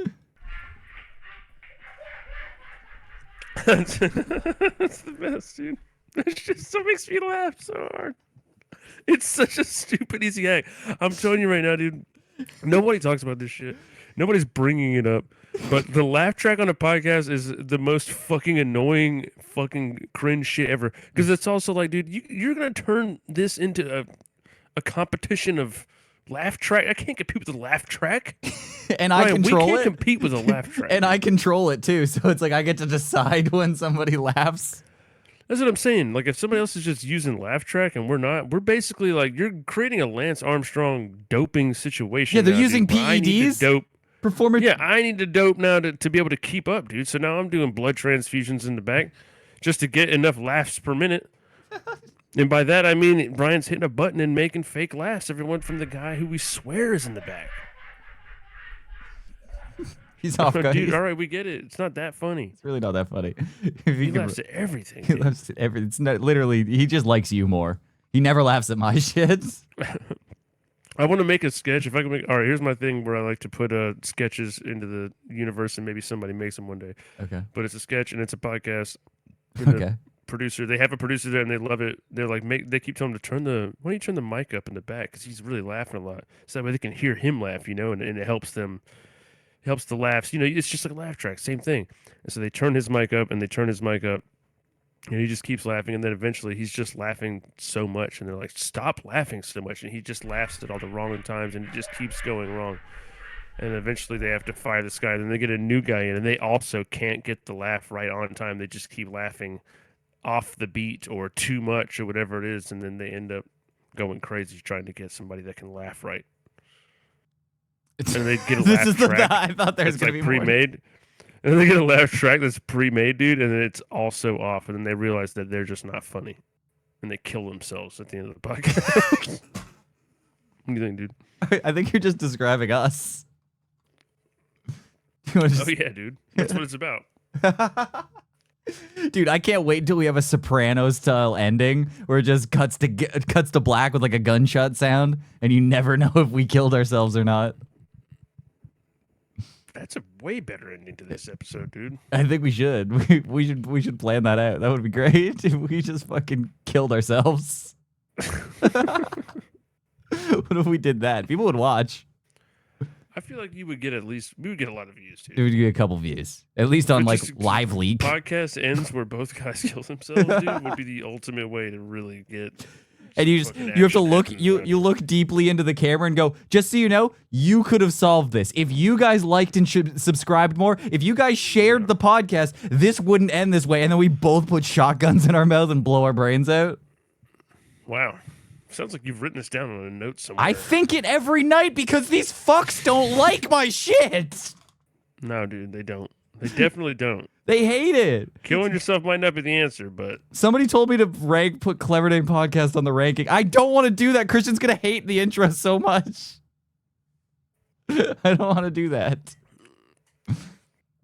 That's the best, dude. It just so makes me laugh so hard. It's such a stupid, easy act. I'm telling you right now, dude. Nobody talks about this shit. Nobody's bringing it up. But the laugh track on a podcast is the most fucking annoying, fucking cringe shit ever. Because it's also like, dude, you're gonna turn this into a competition of laugh track. I can't compete with the laugh track. And I control we can't it. compete with a laugh track. And I control it too. So it's like I get to decide when somebody laughs. That's what I'm saying. Like, if somebody else is just using laugh track and we're not, we're basically like, you're creating a Lance Armstrong doping situation. Yeah, they're now, using dude, where I need to PEDs? dope. Performance. Yeah, I need to dope now to be able to keep up, dude. So now I'm doing blood transfusions in the back just to get enough laughs per minute. And by that, I mean Brian's hitting a button and making fake laughs. Everyone from the guy who we swear is in the back. He's off. Dude, all right, we get it. It's not that funny. It's really not that funny. If He you can- laughs at everything. He dude. laughs at everything. It's not literally. He just likes you more. He never laughs at my shit. I want to make a sketch. If I can make, all right, here's my thing where I like to put sketches into the universe, and maybe somebody makes them one day. Okay. But it's a sketch and it's a podcast. And Okay. the producer, they have a producer there, and they love it. They're like, they keep telling him to why don't you turn the mic up in the back, because he's really laughing a lot, so that way they can hear him laugh, and it helps them. Helps the laughs. It's just like a laugh track, same thing. And so they turn his mic up, and he just keeps laughing, and then eventually he's just laughing so much, and they're like, stop laughing so much, and he just laughs at all the wrong times, and it just keeps going wrong. And eventually they have to fire this guy, then they get a new guy in, and they also can't get the laugh right on time. They just keep laughing off the beat or too much or whatever it is, and then they end up going crazy trying to get somebody that can laugh right. And they get a This laugh is the- track. I thought there was that's gonna like be more. pre-made. And then they get a laugh track that's pre-made, dude, and then it's also off, and then they realize that they're just not funny, and they kill themselves at the end of the podcast. What do you think, dude? I think you're just describing us. Oh yeah, dude. That's what it's about. Dude, I can't wait until we have a Sopranos style ending where it just cuts to black with like a gunshot sound, and you never know if we killed ourselves or not. That's a way better ending to this episode, dude. I think we should. We should plan that out. That would be great if we just fucking killed ourselves. What if we did that? People would watch. I feel like we would get a lot of views too. It would get a couple views, at least on like Live Leak. Podcast ends where both guys kill themselves, dude, would be the ultimate way to really get. And you have to look you look deeply into the camera and go, just so you know, you could have solved this. If you guys liked and subscribed more, if you guys shared the podcast, this wouldn't end this way. And then we both put shotguns in our mouth and blow our brains out. Wow. Sounds like you've written this down on a note somewhere. I think it every night because these fucks don't like my shit. No, dude, they don't. They definitely don't. They hate it. Killing yourself might not be the answer, but somebody told me to put Clever Name Podcast on the ranking. I don't want to do that. Christian's gonna hate the intro so much. I don't want to do that.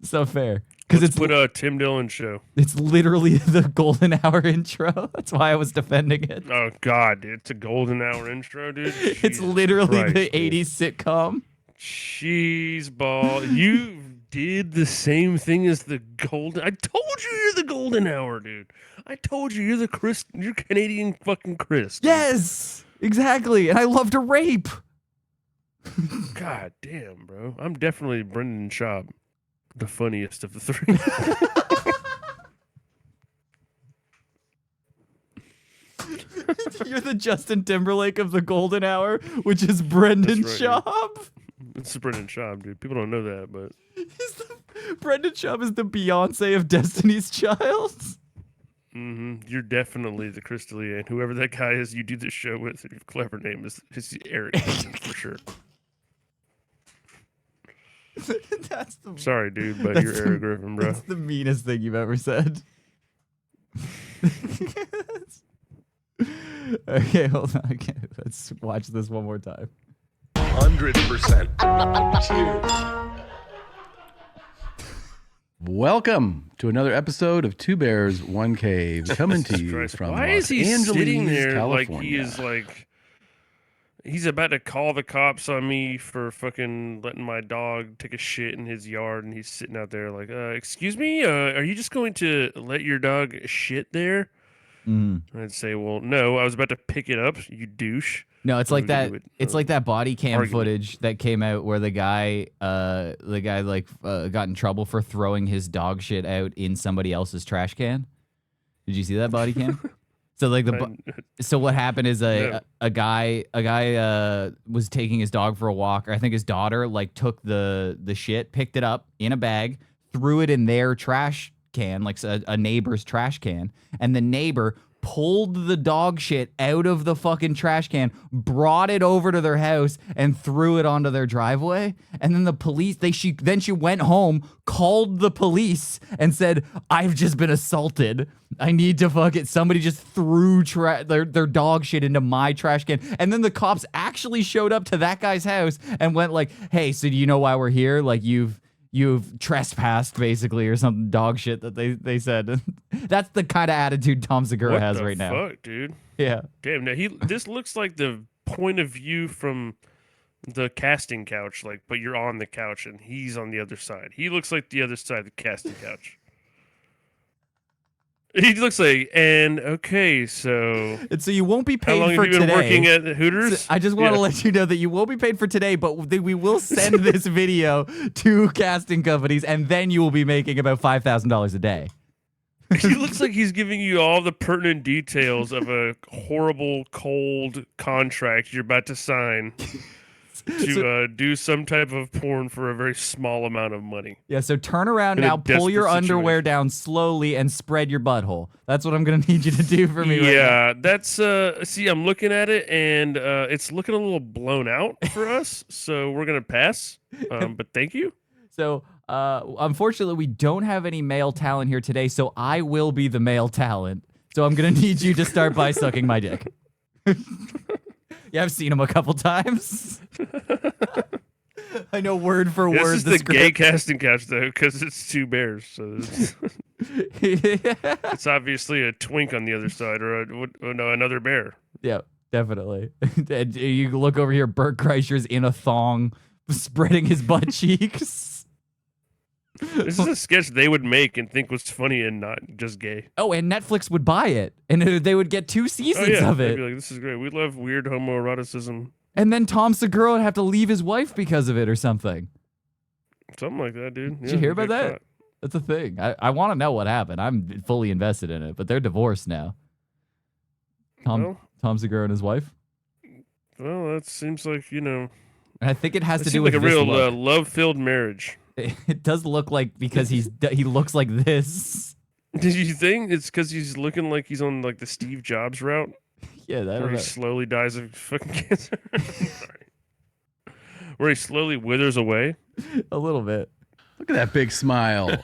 It's not fair. Because it's put a Tim Dillon show. It's literally the golden hour intro. That's why I was defending it. Oh God, dude, it's a golden hour intro, dude. It's literally Christ, the 80s sitcom. Cheese ball. You did the same thing as the golden. I told you you're the golden hour, dude. I told you you're the Chris. You're Canadian fucking Chris. Dude. Yes, exactly. And I love to rape. God damn, bro. I'm definitely Brendan Schaub. The funniest of the three. You're the Justin Timberlake of the golden hour, which is Brendan Schaub. It's Brendan Schaub, dude. People don't know that, but Brendan Schaub is the Beyonce of Destiny's Child. You're definitely the Chris D'Elia, and whoever that guy is you do this show with, your clever name is Eric for sure. Sorry, dude, but you're Eric Griffin, bro. That's the meanest thing you've ever said. Okay, hold on. Okay, let's watch this one more time. 100%. Cheers. Welcome to another episode of Two Bears, One Cave, coming to you from Why Los is he Angeles, sitting there California. like he is like he's about to call the cops on me for fucking letting my dog take a shit in his yard, and he's sitting out there like, excuse me, are you just going to let your dog shit there? I'd say, well, no, I was about to pick it up, you douche. No, it's like that. It's like that body cam footage that came out where the guy got in trouble for throwing his dog shit out in somebody else's trash can. Did you see that body cam? So like so what happened is a guy was taking his dog for a walk, or I think his daughter like took the shit, picked it up in a bag, threw it in their trash can, like a neighbor's trash can, and the neighbor pulled the dog shit out of the fucking trash can, brought it over to their house, and threw it onto their driveway. And then the police, she went home, called the police, and said, "I've just been assaulted. I need to fuck it. Somebody just threw their dog shit into my trash can." And then the cops actually showed up to that guy's house and went like, "Hey, so do you know why we're here? Like you've trespassed, basically, or some dog shit," that they said. That's the kind of attitude Tom Segura has right now. What the fuck, dude? Yeah. Damn, now this looks like the point of view from the casting couch, like, but you're on the couch and he's on the other side. He looks like the other side of the casting couch. He looks like, and okay, so... And so you won't be paid how long for have you been today. Working at Hooters? So I just want to let you know that you won't be paid for today, but we will send this video to casting companies, and then you will be making about $5,000 a day. He looks like he's giving you all the pertinent details of a horrible, cold contract you're about to sign to do some type of porn for a very small amount of money. Yeah, so turn around now, pull your underwear down slowly, and spread your butthole. That's what I'm going to need you to do for me right now. Yeah, that's, see, I'm looking at it, and it's looking a little blown out for us, so we're going to pass, but thank you. So, unfortunately, we don't have any male talent here today, so I will be the male talent. So I'm going to need you to start by sucking my dick. Yeah, I've seen him a couple times. I know word for This word. is the gay casting couch though, because it's two bears. So it's obviously a twink on the other side, or another bear. Yeah, definitely. And you look over here, Bert Kreischer's in a thong, spreading his butt cheeks. This is a sketch they would make and think was funny and not just gay. Oh, and Netflix would buy it, and they would get 2 seasons of They'd it. be like, this is great. We love weird homoeroticism. And then Tom Segura would have to leave his wife because of it or something. Something like that, dude. Did you hear about that? That's a thing. I want to know what happened. I'm fully invested in it, but they're divorced now. Tom Segura and his wife. Well, that seems like, And I think it has to do like with a real look. love-filled marriage. It does look like because he looks like this. Did you think it's because he's looking like he's on like the Steve Jobs route? Yeah, that where he slowly dies of fucking cancer. Sorry. Where he slowly withers away. A little bit. Look at that big smile.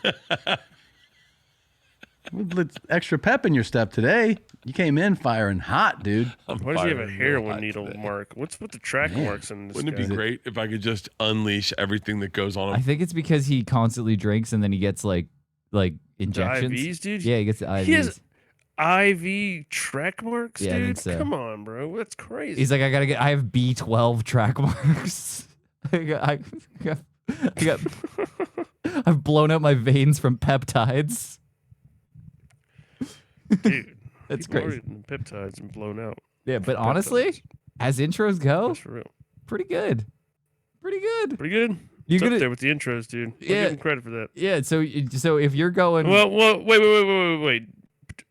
With extra pep in your step today. You came in firing hot, dude. Why does he have a heroin needle mark? What's with the track marks in this? Wouldn't it be great if I could just unleash everything that goes on? I think it's because he constantly drinks and then he gets like injections. IVs, dude? Yeah, he gets the IVs. He has IV track marks, Yeah, I dude? think so. Come on, bro. That's crazy. He's like, I have B12 track marks. I've blown out my veins from peptides. Dude, that's people crazy. are eating peptides and blown out. Yeah, but honestly, as intros go, That's for real. pretty good. Pretty good. Pretty good. You It's gonna- up there with the intros, dude. I'll Yeah. give him credit for that. Yeah, so if you're going Well, wait.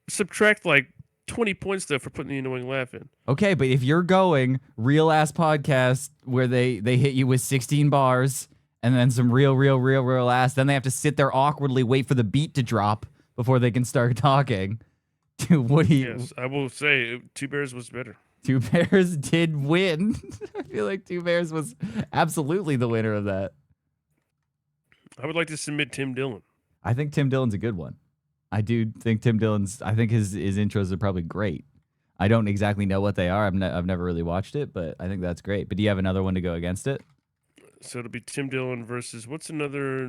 Subtract like 20 points though for putting the annoying laugh in. okay, but if you're going real ass podcast where they hit you with 16 bars and then some real ass, then they have to sit there awkwardly wait for the beat to drop before they can start talking. Dude, what do you? Yes, I will say Two Bears was better. Two Bears did win. I feel like Two Bears was absolutely the winner of that. I would like to submit Tim Dillon. I think Tim Dillon's a good one. I do think Tim Dillon's. I think his intros are probably great. I don't exactly know what they are. I've never really watched it, but I think that's great. But do you have another one to go against it? So it'll be Tim Dillon versus what's another,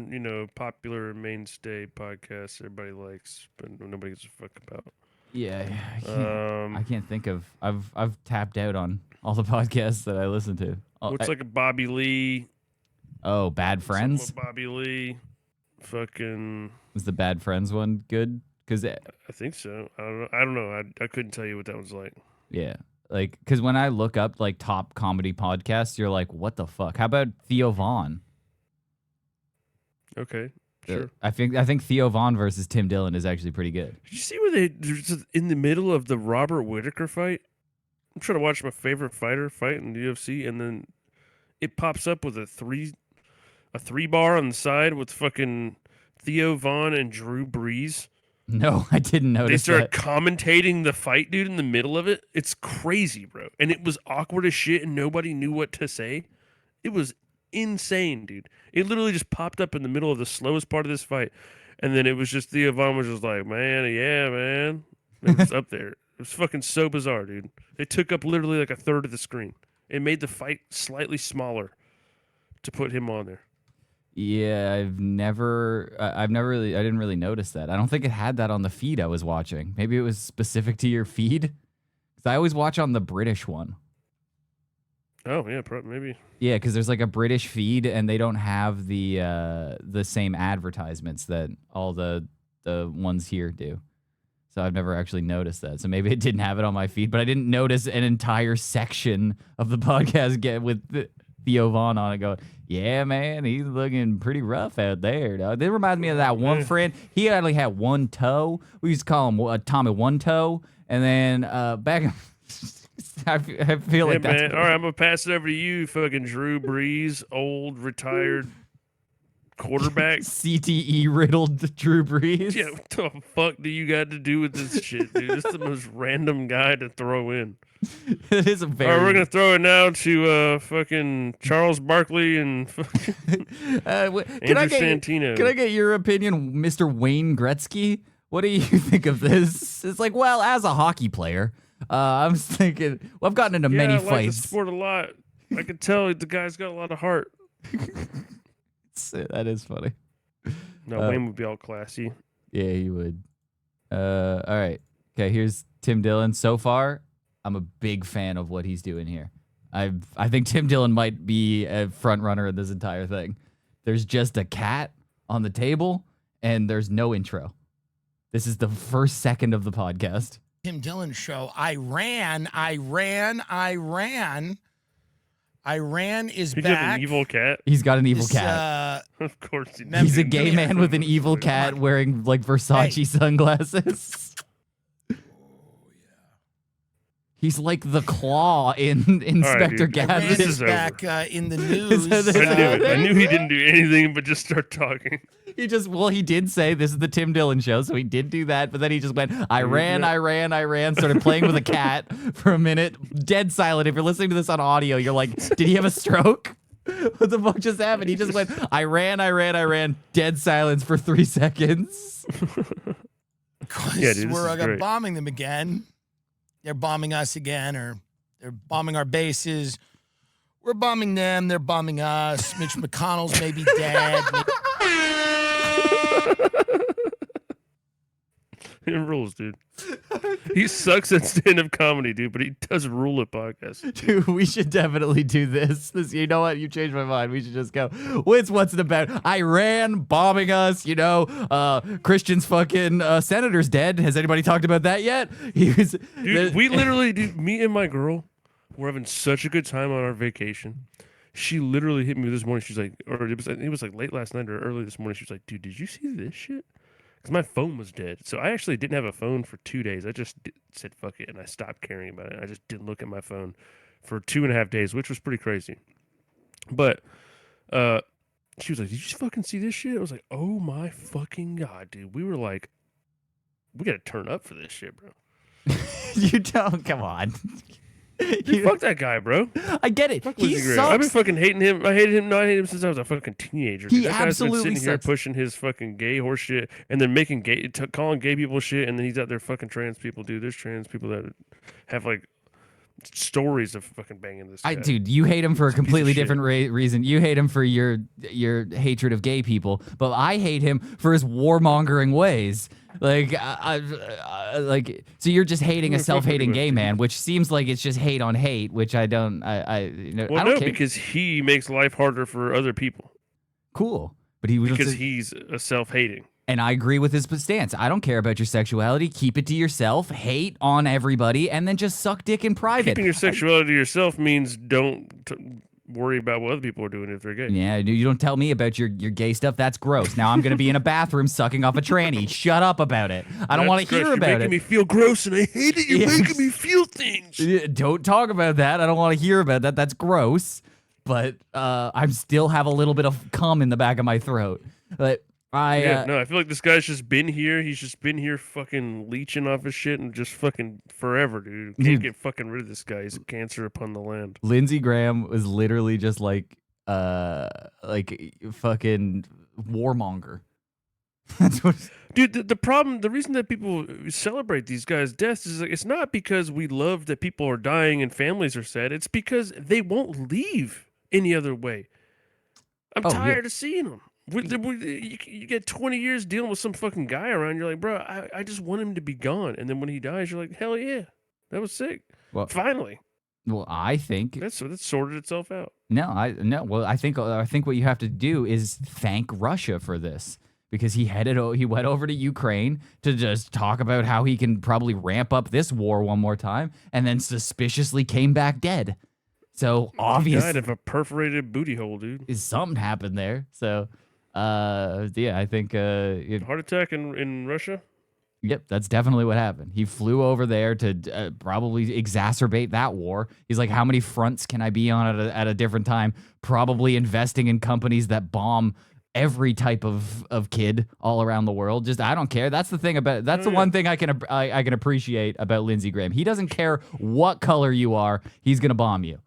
popular mainstay podcast everybody likes, but nobody gives a fuck about. Yeah, I can't think of. I've tapped out on all the podcasts that I listen to. What's like a Bobby Lee? Oh, Bad Friends. Something with Bobby Lee. Fucking. Was the Bad Friends one good? Because I think so. I don't know. I couldn't tell you what that was like. Yeah, like because when I look up like top comedy podcasts, you're like, what the fuck? How about Theo Von? Okay. Sure. I think Theo Von versus Tim Dillon is actually pretty good. Did you see where they're just in the middle of the Robert Whittaker fight? I'm trying to watch my favorite fighter fight in the UFC, and then it pops up with a three bar on the side with fucking Theo Von and Drew Brees. No, I didn't notice. They started that. commentating the fight, dude, in the middle of it. It's crazy, bro. And it was awkward as shit, and nobody knew what to say. It was insane, dude. It literally just popped up in the middle of the slowest part of this fight, and then it was just Theo Von was just like, man. It was up there. It was fucking so bizarre, dude. They took up literally like a third of the screen. It made the fight slightly smaller to put him on there. Yeah, I didn't really notice that. I don't think it had that on the feed I was watching. Maybe it was specific to your feed. Because I always watch on the British one. Oh yeah, maybe. Yeah, because there's like a British feed, and they don't have the same advertisements that all the ones here do. So I've never actually noticed that. So maybe it didn't have it on my feed, but I didn't notice an entire section of the podcast get with Theo Von on it going, yeah, man, he's looking pretty rough out there, dog. This reminds me of that one friend. He only had one toe. We used to call him Tommy One Toe. And then back... I feel like that's... Man. All right, I'm going to pass it over to you, fucking Drew Brees, old, retired quarterback. CTE-riddled Drew Brees. Yeah, what the fuck do you got to do with this shit, dude? This is the most random guy to throw in. It is a very... All right, we're going to throw it now to fucking Charles Barkley and fucking Andrew Santino. Can I get your opinion, Mr. Wayne Gretzky? What do you think of this? It's like, well, as a hockey player, I'm thinking. Well, I've gotten into many I like the fights. sport a lot. I can tell the guy's got a lot of heart. That is funny. No, Wayne would be all classy. Yeah, he would. All right. Okay, here's Tim Dillon. So far, I'm a big fan of what he's doing here. I think Tim Dillon might be a front runner of this entire thing. There's just a cat on the table, and there's no intro. This is the first second of the podcast. Tim Dillon show. Iran is He back. got an evil cat. He's got an evil cat. Of course he does. He's a gay man with an evil cat wearing like Versace sunglasses. He's like the Claw in Inspector Gadget. This is back in the news. I knew he didn't do anything but just start talking. He did say this is the Tim Dillon show, so he did do that, but then he just went, I ran, started playing with a cat for a minute, dead silent. If you're listening to this on audio, you're like, did he have a stroke? What the fuck just happened? He just went, I ran, dead silence for 3 seconds. Yeah, dude, we're bombing them again. They're bombing us again, or they're bombing our bases. We're bombing them. They're bombing us. Mitch McConnell's maybe dead. He rules, dude. He sucks at stand-up comedy, dude, but he does rule at podcasts. Dude, we should definitely do this. You know what? You changed my mind. We should just go. What's it about? Iran bombing us. Christian's fucking senator's dead. Has anybody talked about that yet? Dude, we literally, me and my girl were having such a good time on our vacation. She literally hit me this morning. She's like, or it was like late last night or early this morning. She was like, dude, did you see this shit? Because my phone was dead. So I actually didn't have a phone for 2 days. I just said, fuck it, and I stopped caring about it. I just didn't look at my phone for 2.5 days, which was pretty crazy. But she was like, did you fucking see this shit? I was like, oh my fucking God, dude. We were like, we got to turn up for this shit, bro. You don't. Come on. Dude, fuck that guy, bro. I get it. He sucks. I've been fucking hating him. I hated him since I was a fucking teenager. Dude. That guy's been sitting here pushing his fucking gay horse shit, and then calling gay people shit, and then he's out there fucking trans people, dude. There's trans people that have like stories of fucking banging this guy. Dude, you hate him for a completely different reason. You hate him for your hatred of gay people, but I hate him for his warmongering ways. Like, so you're just hating a self-hating gay man, which seems like it's just hate on hate, which I don't. Well, I no, don't care. because he makes life harder for other people. Cool, but he's a self-hating. And I agree with his stance. I don't care about your sexuality. Keep it to yourself. Hate on everybody, and then just suck dick in private. Keeping your sexuality to yourself means don't worry about what other people are doing if they're gay. Yeah, you don't tell me about your gay stuff. That's gross. Now I'm going to be in a bathroom sucking off a tranny. Shut up about it. I don't want to hear about it. You're making me feel gross, and I hate it. You're making me feel things. Don't talk about that. I don't want to hear about that. That's gross. But I still have a little bit of cum in the back of my throat. But I feel like this guy's just been here. He's just been here fucking leeching off his shit and just fucking forever, dude. Can't get fucking rid of this guy. He's a cancer upon the land. Lindsey Graham was literally just like fucking warmonger. That's what. Dude, the reason that people celebrate these guys' deaths is like, it's not because we love that people are dying and families are sad. It's because they won't leave any other way. I'm tired of seeing them. You get 20 years dealing with some fucking guy around. You're like, bro, I just want him to be gone. And then when he dies, you're like, hell yeah, that was sick. Well, finally. Well, I think that sorted itself out. No. Well, I think what you have to do is thank Russia for this, because he went over to Ukraine to just talk about how he can probably ramp up this war one more time, and then suspiciously came back dead. So obviously, he died of a perforated booty hole, dude. Something happened there. So. I think heart attack in Russia. Yep, that's definitely what happened. He flew over there to probably exacerbate that war. He's like, how many fronts can I be on at a different time? Probably investing in companies that bomb every type of kid all around the world. Just, I don't care. That's the thing about. That's the one thing I can appreciate about Lindsey Graham. He doesn't care what color you are. He's gonna bomb you.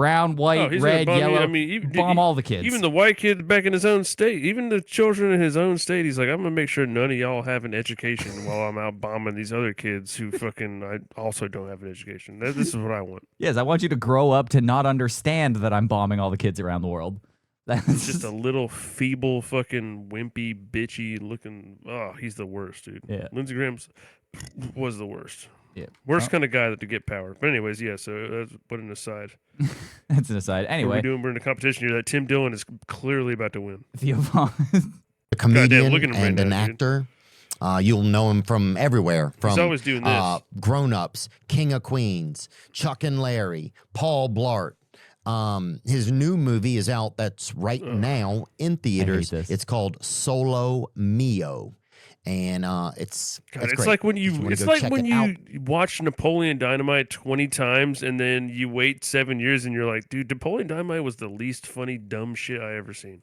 brown, white, he's red, gonna bomb yellow. I mean, bomb all the kids. Even the white kids back in his own state, even the children in his own state. He's like, I'm gonna make sure none of y'all have an education while I'm out bombing these other kids who fucking I also don't have an education. This is what I want. Yes, I want you to grow up to not understand that I'm bombing all the kids around the world. He's just a little feeble, fucking wimpy, bitchy looking. Oh, he's the worst, dude. Yeah. Lindsey Graham's was the worst. Yeah. Worst kind of guy to get power. But anyways, yeah. So that's put an aside. That's an aside. Anyway, we're in a competition here that Tim Dillon is clearly about to win. Theo Von. A comedian look at him right and now, an dude. actor. You'll know him from everywhere. From He's always doing this. Grown Ups, King of Queens, Chuck and Larry, Paul Blart. His new movie is out. That's right now in theaters. It's called Solo Mio, and it's It's great. like when If wanna it's go like check when it out. you watch Napoleon Dynamite 20 times and then you wait 7 years and you're like, dude, Napoleon Dynamite was the least funny dumb shit I ever seen.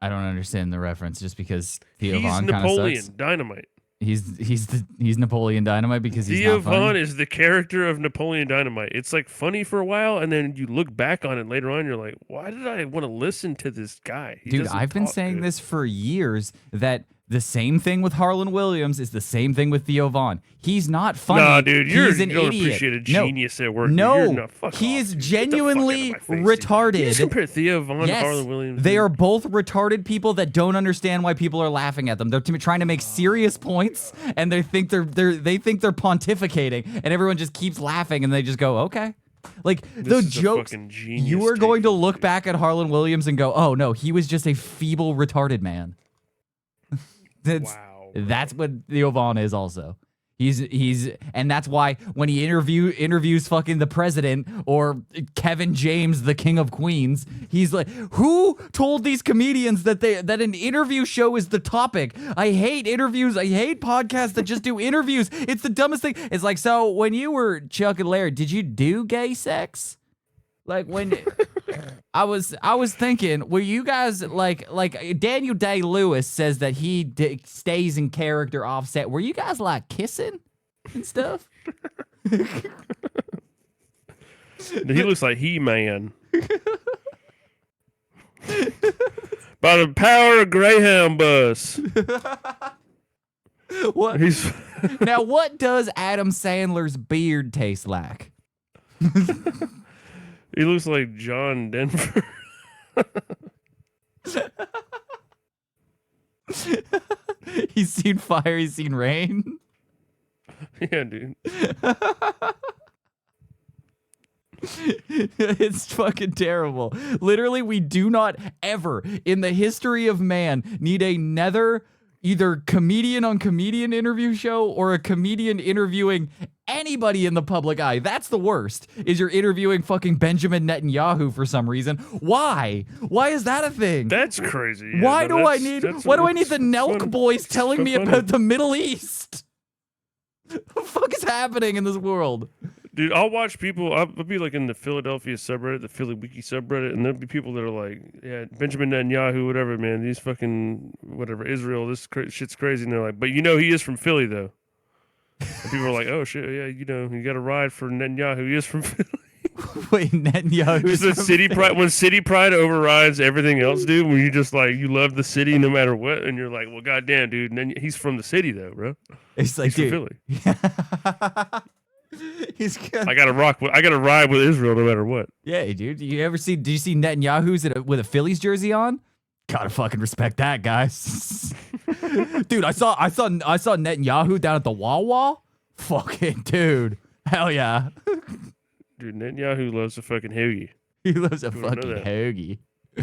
I don't understand the reference just because Theo He's Von kind of Napoleon sucks. Dynamite. He's Napoleon Dynamite because he's Theo not funny. Von is the character of Napoleon Dynamite. It's like funny for a while, and then you look back on it later on, you're like, why did I want to listen to this guy? He Dude, doesn't I've been talk saying good. this for years that the same thing with Harlan Williams is the same thing with Theo Von. He's not funny. Nah, dude, He's an you don't idiot. appreciate a No. genius at work. dude. No, You're not, fuck he off, is dude. genuinely Get the fuck out of my face, dude. retarded. You just compare Theo Von Yes, to Harlan Williams. they dude. are both retarded people that don't understand why people are laughing at them. They're trying to make serious points, and they think they're pontificating, and everyone just keeps laughing, and they just go, okay. Like the is a jokes, fucking genius you are take, going to look back at Harlan Williams and go, oh no, he was just a feeble, retarded man. That's what Theo Von is also. He's and that's why when he interviews fucking the president or Kevin James, the King of Queens, he's like, who told these comedians that an interview show is the topic? I hate interviews. I hate podcasts that just do interviews. It's the dumbest thing. It's like, so when you were Chuck and Larry, did you do gay sex? Like when I was thinking, were you guys like Daniel Day-Lewis says that he stays in character offset. Were you guys like kissing and stuff? He looks like He-Man. By the power of Greyhound bus. What? Now, what does Adam Sandler's beard taste like? He looks like John Denver. He's seen fire, he's seen rain. Yeah, dude. It's fucking terrible. Literally, we do not ever in the history of man need another either comedian on comedian interview show or a comedian interviewing anybody in the public eye. That's the worst, is you're interviewing fucking Benjamin Netanyahu for some reason. Why? Why is that a thing? That's crazy. Yeah, Why no, do I that's- need that's- why do I need the it's Nelk funny. boys It's telling so me funny. about the Middle East? What the fuck is happening in this world? Dude, I'll watch people. I'll be like in the Philadelphia subreddit, the Philly Wiki subreddit, and there'll be people that are like, yeah, Benjamin Netanyahu, whatever, man, these fucking, whatever, Israel, this shit's crazy. And they're like, but you know, he is from Philly, though. And people are like, oh, shit, yeah, you know, you got to ride for Netanyahu. He is from Philly. Wait, Netanyahu is Just from city pride. When city pride overrides everything else, dude, when you just like, you love the city no matter what, and you're like, well, goddamn, dude, and then he's from the city, though, bro. It's like, he's dude. from Philly. I gotta ride with Israel no matter what. Yeah, dude. Did you see Netanyahu's with a Phillies jersey on? Gotta fucking respect that, guys. Dude, I saw Netanyahu down at the Wawa. Fucking dude. Hell yeah. Dude, Netanyahu loves a fucking hoagie. He loves a People don't fucking know that. hogie.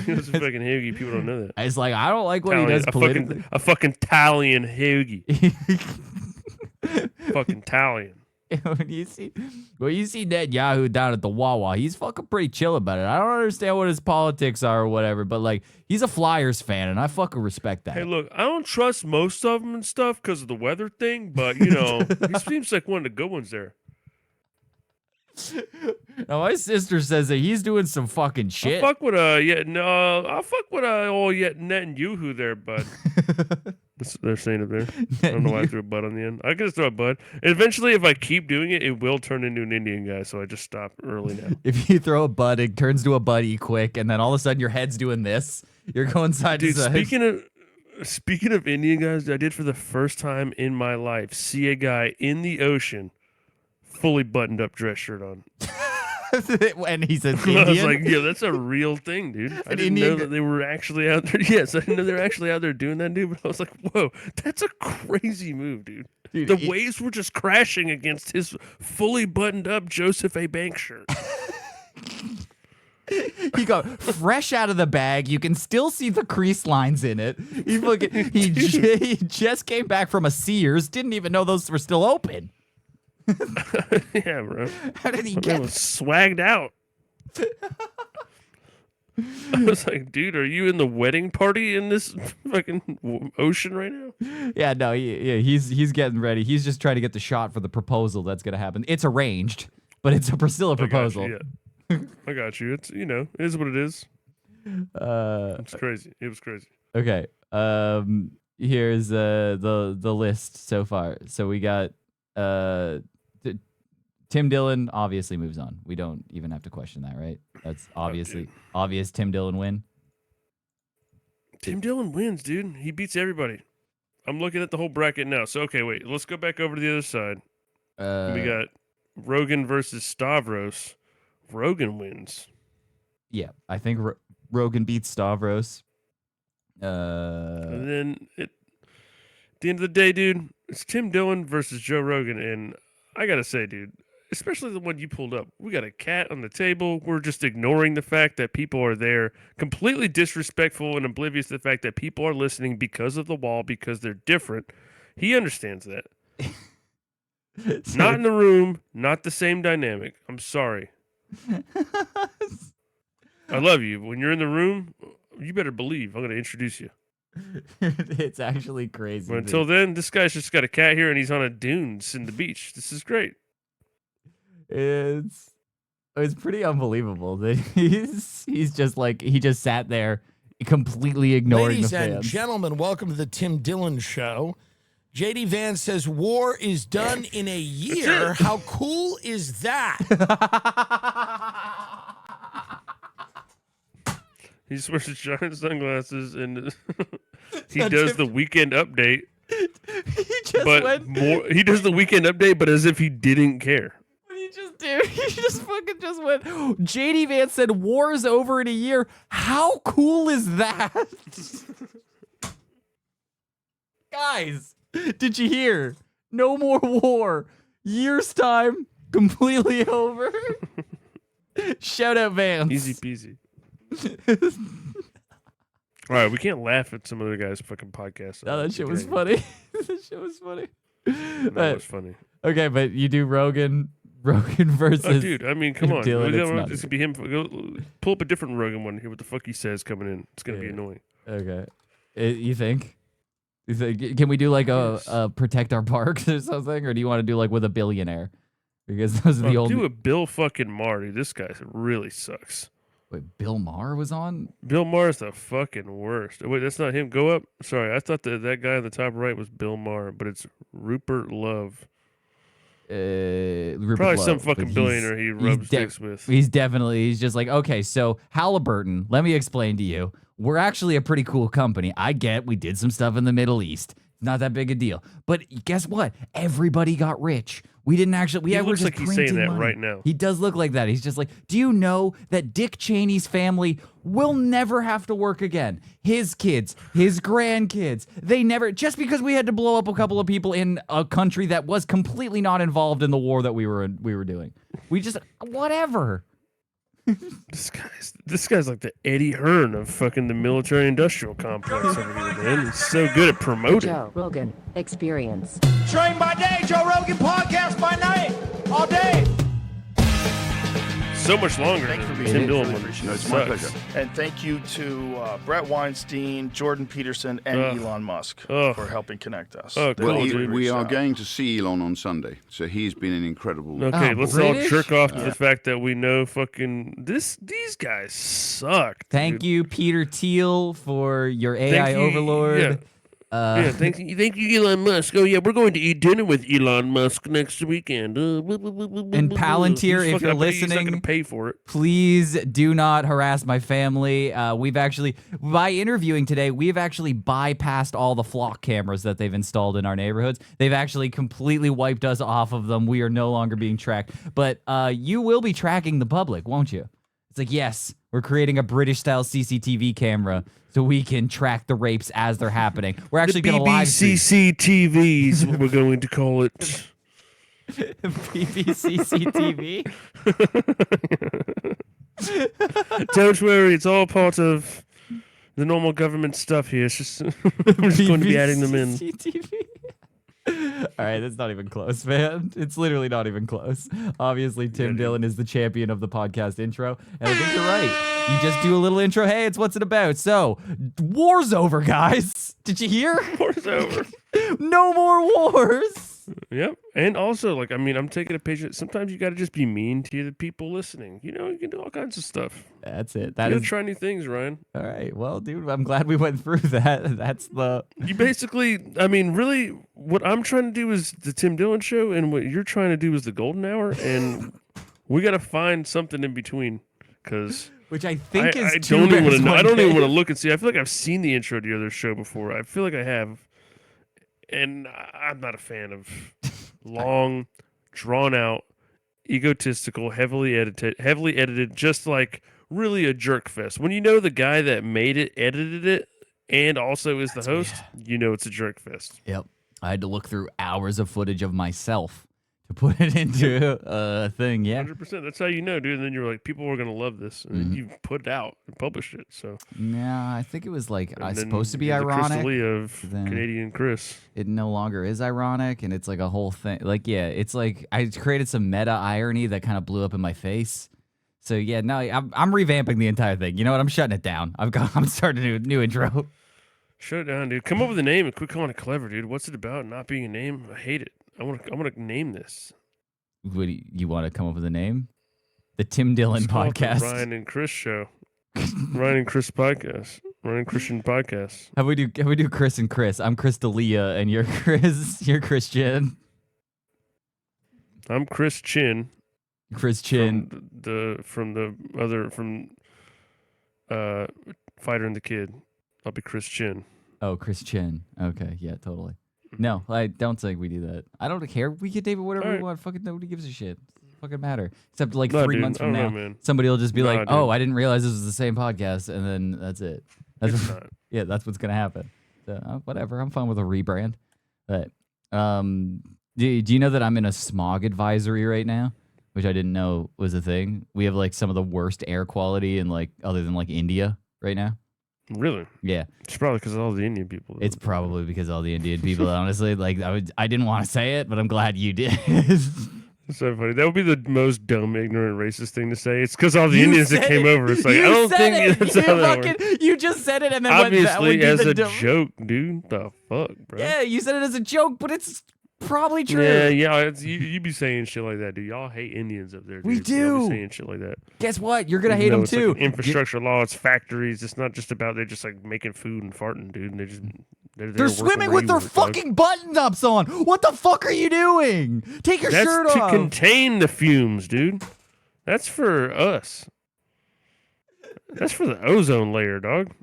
He loves a fucking hoagie. People don't know that. It's like, I don't like what he Italian- does politically. A fucking Italian hoagie. Fucking Italian. When you see Netanyahu down at the Wawa, he's fucking pretty chill about it. I don't understand what his politics are or whatever, but like, he's a Flyers fan, and I fucking respect that. Hey, look, I don't trust most of them and stuff because of the weather thing, but you know, he seems like one of the good ones there. Now, my sister says that he's doing some fucking shit. I'll fuck with Netanyahu there, bud. They're saying it there. I don't know why I threw a bud on the end. I can just throw a bud. And eventually, if I keep doing it, it will turn into an Indian guy. So I just stop early now. If you throw a bud, it turns to a buddy quick, and then all of a sudden your head's doing this. You're going side to side. Speaking of Indian guys, I did for the first time in my life see a guy in the ocean, fully buttoned up dress shirt on. And he says Indian? I was like, yeah, that's a real thing, dude. I didn't know that they were actually out there. Yes, I didn't know they were actually out there doing that, dude. But I was like, whoa, that's a crazy move, dude. The waves were just crashing against his fully buttoned up Joseph A. Banks shirt. He got fresh out of the bag. You can still see the crease lines in it. He just came back from a Sears. Didn't even know those were still open. Yeah, bro. How did he get was swagged out? I was like, dude, are you in the wedding party in this fucking ocean right now? Yeah, no, he's getting ready. He's just trying to get the shot for the proposal that's gonna happen. It's arranged, but it's a proposal. I got you. It's it is what it is. It's crazy. It was crazy. Okay. Here's the list so far. So we got Tim Dillon obviously moves on. We don't even have to question that, right? That's obvious Tim Dillon win. Tim Dillon wins, dude. He beats everybody. I'm looking at the whole bracket now. So okay, wait. Let's go back over to the other side. We got Rogan versus Stavros. Rogan wins. Yeah, I think Rogan beats Stavros. And then at the end of the day, dude, it's Tim Dillon versus Joe Rogan. And I got to say, dude, especially the one you pulled up, we got a cat on the table. We're just ignoring the fact that people are there, completely disrespectful and oblivious to the fact that people are listening because of the wall, because they're different. He understands that. Not in the room, not the same dynamic. I'm sorry. I love you. When you're in the room, you better believe I'm going to introduce you. It's actually crazy. But until then, this guy's just got a cat here and he's on a dunes in the beach. This is great. It's pretty unbelievable that he's just like, he just sat there completely ignoring Ladies the fans. and gentlemen, welcome to the Tim Dillon Show. JD Vance says war is done in a year. How cool is that? He wears giant sunglasses and he does the weekend update. He does the weekend update, but as if he didn't care. What did he just do? He just fucking just went. JD Vance said war is over in a year. How cool is that? Guys, did you hear? No more war. Year's time, completely over. Shout out Vance. Easy peasy. All right, we can't laugh at some other guy's fucking podcast. No, that shit was funny. That shit was funny. That was funny. Okay, but you do Rogan versus. Oh, dude, I mean, come on. Dillon, it's gonna be him. Pull up a different Rogan one. Hear what the fuck he says coming in. It's gonna be annoying. Okay, you think? Can we do like a protect our parks or something, or do you want to do like with a billionaire? Because those are the only. Do a Bill fucking Maher, dude. This guy really sucks. Wait, Bill Maher was on? Bill Maher's the fucking worst. Wait, that's not him. Go up. Sorry, I thought that guy on the top right was Bill Maher, but it's Rupert Love. Rupert Probably Love, some fucking billionaire he rubs dicks with. He's just like, okay, so Halliburton, let me explain to you. We're actually a pretty cool company. I get we did some stuff in the Middle East. Not that big a deal. But guess what? Everybody got rich. We didn't actually. He looks like he's saying that right now. He does look like that. He's just like, do you know that Dick Cheney's family will never have to work again? His kids, his grandkids, they never. Just because we had to blow up a couple of people in a country that was completely not involved in the war that we were doing. We just whatever. This guy's like the Eddie Hearn of fucking the military-industrial complex over here, man. He's so good at promoting. Joe Rogan Experience. Train by day, Joe Rogan podcast by night, all day. So much longer than Tim Dillon one. It's my pleasure. And thank you to Brett Weinstein, Jordan Peterson, and Elon Musk for helping connect us. Well, we are going to see Elon on Sunday, so he's been an incredible. Okay, let's all jerk off to the fact that we know fucking these guys suck. Thank you, Peter Thiel, for your AI overlord. Yeah. Yeah, thank you, Elon Musk. Oh yeah, we're going to eat dinner with Elon Musk next weekend. And Palantir, if you're he's not listening, gonna pay for it. please do not harass my family. We've actually, by interviewing today, we've actually bypassed all the flock cameras that they've installed in our neighborhoods. They've actually completely wiped us off of them. We are no longer being tracked. But you will be tracking the public, won't you? It's like, yes, we're creating a British-style CCTV camera so we can track the rapes as they're happening. We're actually going to live stream. CCTV is what we're going to call it. CCTV? Don't worry, it's all part of the normal government stuff here. It's just we're just going to be adding them in. CCTV. All right, that's not even close, man. It's literally not even close. Obviously, Tim Dillon is the champion of the podcast intro, and I think you're right. You just do a little intro. Hey, it's what's it about? So, war's over, guys. Did you hear? War's over. No more wars. Yep. And also, like, I mean, I'm taking a page. Sometimes you got to just be mean to the people listening. You know, you can do all kinds of stuff. That's it. You gotta try new things, Ryan. All right. Well, dude, I'm glad we went through that. That's the. You basically, I mean, really, what I'm trying to do is the Tim Dillon show, and what you're trying to do is the Golden Hour, and we got to find something in between, because. Which I think is. I don't even want to know. I don't even want to look and see. I feel like I've seen the intro to the other show before. I feel like I have. And I'm not a fan of long, drawn out, egotistical, heavily edited, just like really a jerk fest. When you know the guy that made it, edited it, and also is the host, you know it's a jerk fest. Yep. I had to look through hours of footage of myself to put it into a thing. Yeah. 100%. That's how you know, dude. And then you're like, people are going to love this. And then you put it out and published it. So. Yeah, I think it was like supposed to be ironic. The Chris of Canadian Chris. It no longer is ironic, and it's like a whole thing. Like, yeah, it's like I created some meta irony that kind of blew up in my face. So yeah, no, I'm revamping the entire thing. You know what? I'm shutting it down. I'm starting a new intro. Shut it down, dude. Come up with a name and quit calling it clever, dude. What's it about? Not being a name? I hate it. I want to name this. What do you want to come up with a name? The Tim Dillon podcast. The Ryan and Chris show. Ryan and Chris podcast. Ryan and Christian podcast. How we do Chris and Chris? I'm Chris D'Elia and you're Chris. You're Christian. I'm Chris Chin. Chris Chin. From Fighter and the Kid. I'll be Chris Chin. Oh, Chris Chin. Okay, yeah, totally. No, I don't think we do that. I don't care. We can name it whatever we want. Fucking nobody gives a shit. Fucking matter. Except like 3 months from now, somebody will just be like, "Oh, I didn't realize this was the same podcast," and then that's it. Yeah, that's what's gonna happen. So whatever. I'm fine with a rebrand. But do you know that I'm in a smog advisory right now, which I didn't know was a thing? We have like some of the worst air quality in like other than like India right now. Really? Yeah. It's probably because of all the Indian people. It's probably because of all the Indian people, honestly. Like, I didn't want to say it, but I'm glad you did. It's so funny. That would be the most dumb, ignorant, racist thing to say. It's because all the Indians that came over. It's like, I don't think that's how that works. You just said it and then obviously as a joke, dude. The fuck, bro? Yeah, you said it as a joke, but it's probably true. Yeah. You be saying shit like that, dude. Y'all hate Indians up there, dude. We do. Y'all be saying shit like that. Guess what? You're gonna hate them too. Like infrastructure law. It's factories. It's not just about they're just like making food and farting, dude. And they're swimming with their fucking button-ups on. What the fuck are you doing? Take your shirt off. That's to contain the fumes, dude. That's for us. That's for the ozone layer, dog.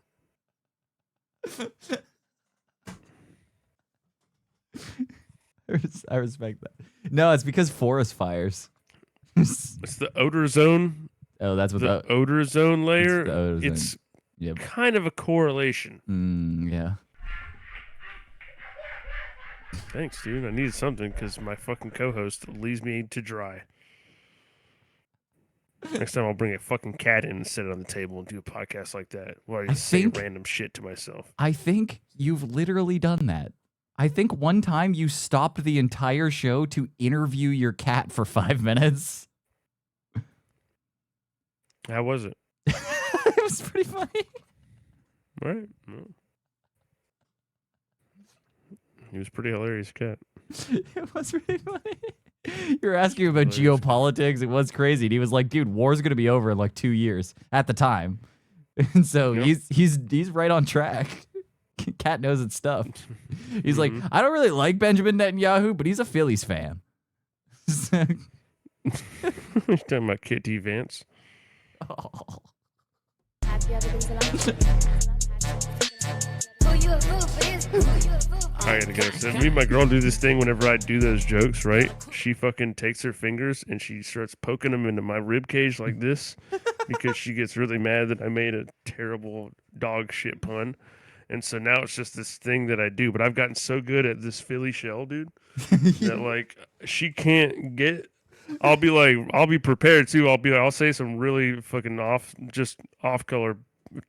I respect that. No, it's because forest fires. It's the odor zone. Oh, that's what the odor zone layer. It's kind of a correlation. Yeah. Thanks, dude. I needed something because my fucking co-host leaves me to dry. Next time I'll bring a fucking cat in and set it on the table and do a podcast like that where I just say random shit to myself. I think you've literally done that. I think one time you stopped the entire show to interview your cat for 5 minutes. How was it? It was pretty funny. Right. No. He was pretty hilarious cat. It was really funny. You were asking about geopolitics. It was crazy. And he was like, dude, war's going to be over in like 2 years at the time. And so he's right on track. Cat knows its stuff. He's like, I don't really like Benjamin Netanyahu, but he's a Phillies fan. You're talking about Kit D. Vance. Oh. I gotta go. So me and my girl do this thing whenever I do those jokes, right? She fucking takes her fingers and she starts poking them into my rib cage like this because she gets really mad that I made a terrible dog shit pun. And so now it's just this thing that I do. But I've gotten so good at this Philly shell, dude, that like she can't get. I'll be prepared too. I'll say some really fucking off color,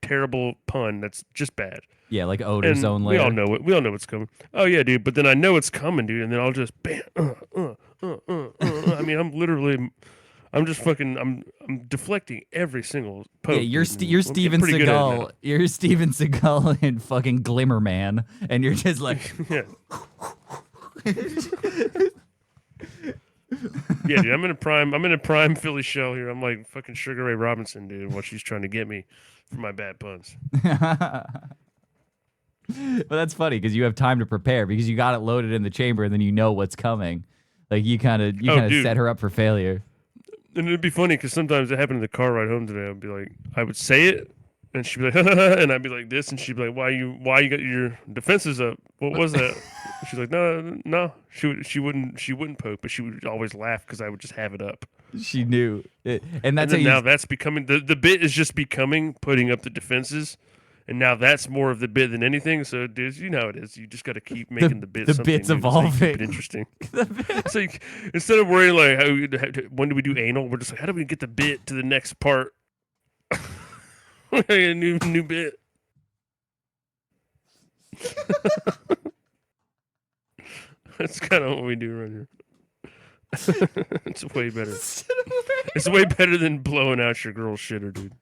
terrible pun that's just bad. Yeah, like odor zone layer. We all know what's coming. Oh yeah, dude. But then I know it's coming, dude, and then I'll just bam. I mean, I'm deflecting every single poke. Yeah, you're Steven Seagal. You're Steven Seagal in fucking Glimmer Man, and you're just like, yeah. Yeah, dude. I'm in a prime Philly shell here. I'm like fucking Sugar Ray Robinson, dude. What she's trying to get me for my bad puns. But that's funny because you have time to prepare because you got it loaded in the chamber and then you know what's coming. Like you kind of set her up for failure. And it'd be funny because sometimes it happened in the car ride home today. I'd be like, I would say it, and she'd be like, and I'd be like this, and she'd be like, why you got your defenses up? What was that? She's like, no. She wouldn't poke, but she would always laugh because I would just have it up. She knew, and that's now that's becoming the bit is just becoming putting up the defenses. And now that's more of the bit than anything. So, dude, you know how it is. You just got to keep making the bits. The bits evolving. Keep it interesting. It's like instead of worrying like, when do we do anal? We're just like, how do we get the bit to the next part? A new bit. That's kind of what we do right here. It's way better. It's way better than blowing out your girl's shitter, dude.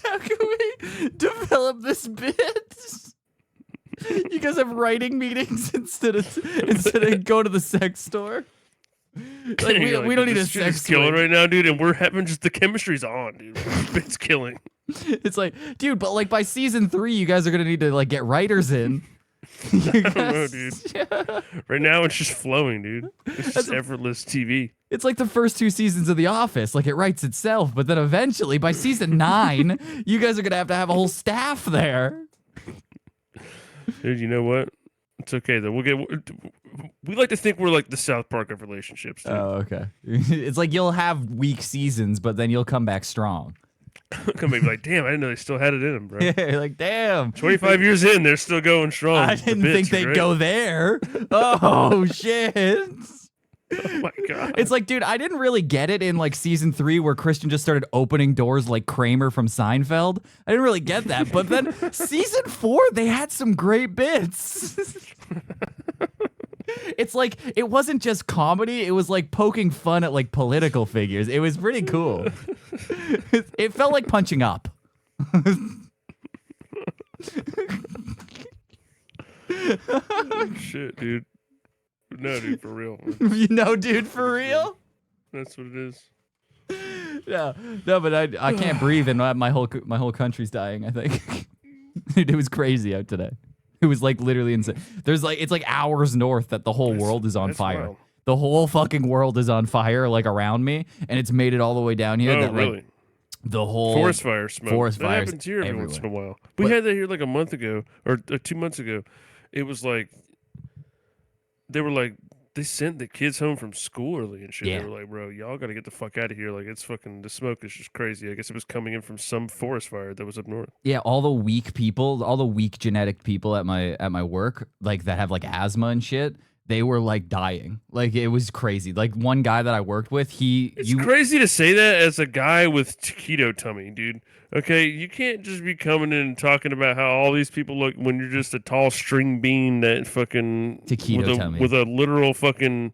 How can we develop this bit? You guys have writing meetings instead of go to the sex store. Like we don't need a sex killing right now, dude, and we're having just the chemistry's on, dude. It's killing. It's like, dude, but like by season 3, you guys are gonna need to like get writers in. I don't know, dude. Yeah. Right now, it's just flowing, dude. It's just effortless TV. It's like the first 2 seasons of The Office. Like, it writes itself. But then eventually, by season 9, you guys are going to have a whole staff there. Dude, you know what? It's okay, though. We like to think we're like the South Park of relationships, dude. Oh, okay. It's like you'll have weak seasons, but then you'll come back strong. Come back like, damn, I didn't know they still had it in them, bro. Yeah, you're like, damn. 25 years in, they're still going strong. I didn't think they'd go there. Oh, shit. Oh, my God. It's like, dude, I didn't really get it in like season 3 where Christian just started opening doors like Kramer from Seinfeld. I didn't really get that. But then season 4, they had some great bits. It's like, it wasn't just comedy. It was like poking fun at like political figures. It was pretty cool. It felt like punching up. Shit, dude. No, dude, for real. You know, dude, for real? That's what it is. Yeah, no, but I can't breathe, and my whole country's dying. I think, dude, it was crazy out today. It was like literally insane. It's like hours north that the whole world is on fire. Wild. The whole fucking world is on fire, like around me, and it's made it all the way down here. Oh, that, really? Like, the whole forest fire smoke. Forest that fires happens here every everywhere. once in a while. We had that here like a month ago or 2 months ago. It was like they sent the kids home from school early and shit. Yeah. They were like, bro, y'all got to get the fuck out of here. Like, it's fucking, the smoke is just crazy. I guess it was coming in from some forest fire that was up north. Yeah, all the weak people, all the weak genetic people at my work, like that have like asthma and shit, they were like dying. Like, it was crazy. Like, one guy that I worked with, It's crazy to say that as a guy with keto tummy, dude. Okay, you can't just be coming in and talking about how all these people look when you're just a tall string bean that fucking with a literal fucking.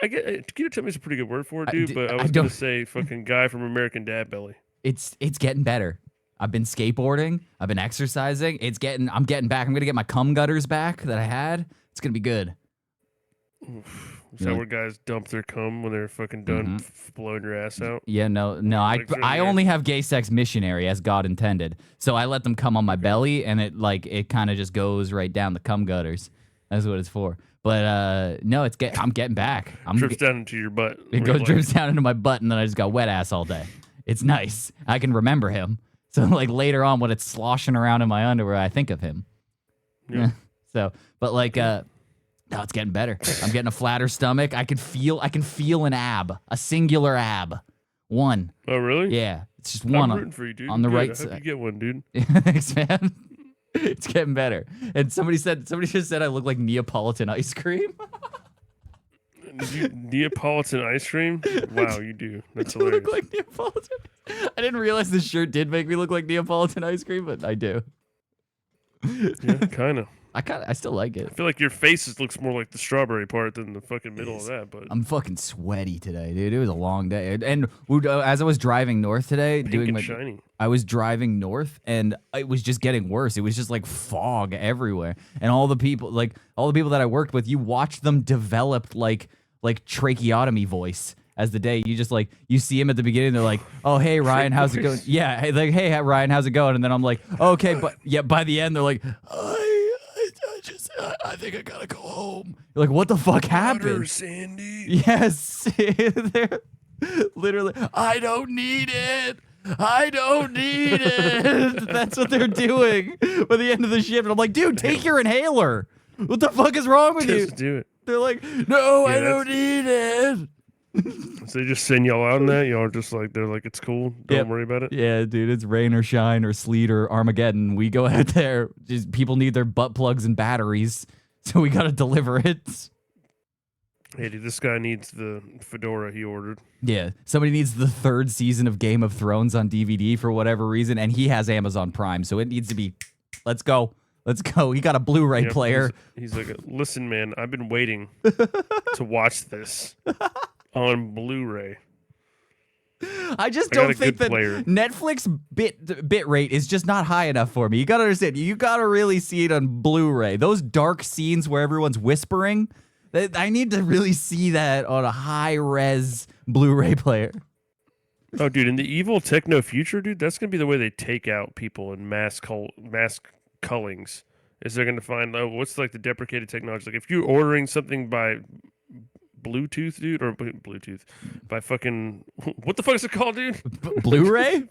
I get keto tummy is a pretty good word for it, dude. But I was gonna say fucking guy from American Dad belly. It's getting better. I've been skateboarding. I've been exercising. I'm getting back. I'm gonna get my cum gutters back that I had. It's gonna be good. Is that where guys dump their cum when they're fucking done blowing your ass out? Yeah, no. I only have gay sex missionary as God intended. So I let them come on my belly, and it kind of just goes right down the cum gutters. That's what it's for. But no, I'm getting back. Drips down into your butt. It drips down into my butt, and then I just got wet ass all day. It's nice. I can remember him. So like later on, when it's sloshing around in my underwear, I think of him. Yeah. So, but like, no, it's getting better. I'm getting a flatter stomach. I can feel an ab, a singular ab, one. Oh really? Yeah, it's just one. I'm rooting for you, dude. On the Good. right I side. hope you get one, dude. Thanks, man. It's getting better. And somebody just said I look like Neapolitan ice cream. Neapolitan ice cream? Wow, you do. That's I hilarious. look like Neapolitan. I didn't realize this shirt did make me look like Neapolitan ice cream, but I do. Yeah, kind of. I still like it. I feel like your face looks more like the strawberry part than the fucking middle of that. But I'm fucking sweaty today, dude. It was a long day, and as I was driving north today, shiny. I was driving north, and it was just getting worse. It was just like fog everywhere, and all the people that I worked with, you watch them develop like tracheotomy voice as the day. You just you see them at the beginning. They're like, "Oh, hey Ryan, how's it going?" Yeah, hey Ryan, how's it going? And then I'm like, "Okay," but yeah, by the end they're like, I think I gotta go home. You're like, what the fuck happened? Sandy. Yes. They're literally, I don't need it. I don't need it. That's what they're doing by the end of the shift. And I'm like, dude, take your inhaler. What the fuck is wrong with you? Just do it. They're like, no, I don't need it. So they just send y'all out on that? Y'all are just like, they're like, it's cool. Don't worry about it. Yeah, dude, it's rain or shine or sleet or Armageddon. We go out there. Just people need their butt plugs and batteries, so we got to deliver it. Hey, dude, this guy needs the fedora he ordered. Yeah, somebody needs the 3rd season of Game of Thrones on DVD for whatever reason, and he has Amazon Prime, so it needs to be, let's go. Let's go. He got a Blu-ray player. He's like, listen, man, I've been waiting to watch this on Blu-ray. I just don't think that Netflix bit rate is just not high enough for me. You got to understand. You got to really see it on Blu-ray. Those dark scenes where everyone's whispering, I need to really see that on a high-res Blu-ray player. Oh, dude, in the evil techno future, dude, that's going to be the way they take out people in mass cullings. Is they're going to find, what's like the deprecated technology? Like if you're ordering something by Bluetooth, dude, or Bluetooth, by fucking, what the fuck is it called, dude? Blu-ray?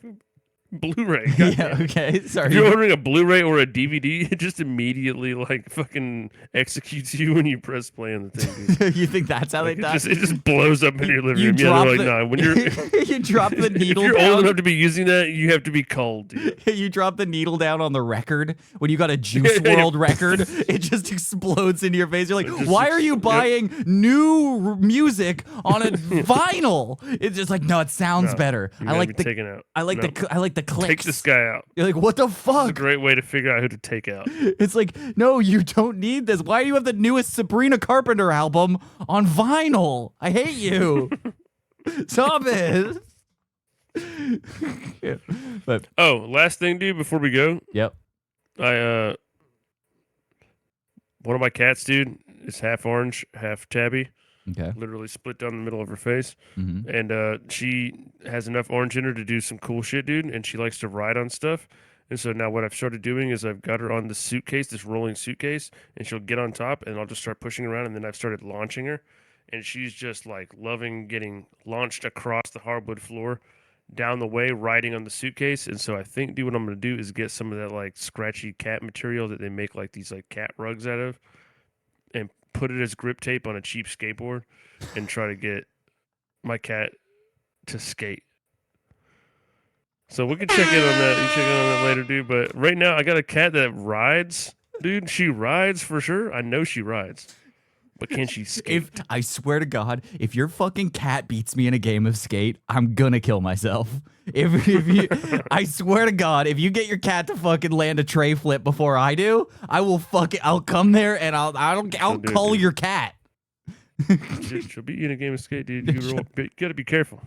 Blu-ray. Yeah, okay. Sorry. If you're ordering a Blu-ray or a DVD, it just immediately like fucking executes you when you press play on the thing, dude. You think that's how they die? It just blows up in your living room. Yeah, they're like, nah, when you're you drop the needle if you're down. old enough to be using that, you have to be culled, dude. You drop the needle down on the record when you got a Juice WRLD record, it just explodes into your face. You're like, why are you buying new music on a vinyl? It's just like, no, it sounds better. I like the taken out. I like the clicks. Take this guy out. You're like, what the fuck? It's a great way to figure out who to take out. It's like, no, you don't need this. Why do you have the newest Sabrina Carpenter album on vinyl? I hate you. Stop it. Yeah. But last thing, dude, before we go. Yep. One of my cats, dude, is half orange, half tabby. Okay. Literally split down the middle of her face. Mm-hmm. And she has enough orange in her to do some cool shit, dude. And she likes to ride on stuff. And so now what I've started doing is I've got her on the suitcase, this rolling suitcase, and she'll get on top and I'll just start pushing around. And then I've started launching her. And she's just like loving getting launched across the hardwood floor down the way, riding on the suitcase. And so I think, dude, what I'm going to do is get some of that like scratchy cat material that they make like these like cat rugs out of and put it as grip tape on a cheap skateboard and try to get my cat to skate. So we can check in on that and check in on that later, dude. But right now I got a cat that rides, dude. She rides for sure. I know she rides. But can she skate? I swear to God, if your fucking cat beats me in a game of skate, I'm gonna kill myself. If you, I swear to God, if you get your cat to fucking land a tray flip before I do, I'll come there and I'll cull your cat. She'll beat you in a game of skate, dude. You gotta be careful.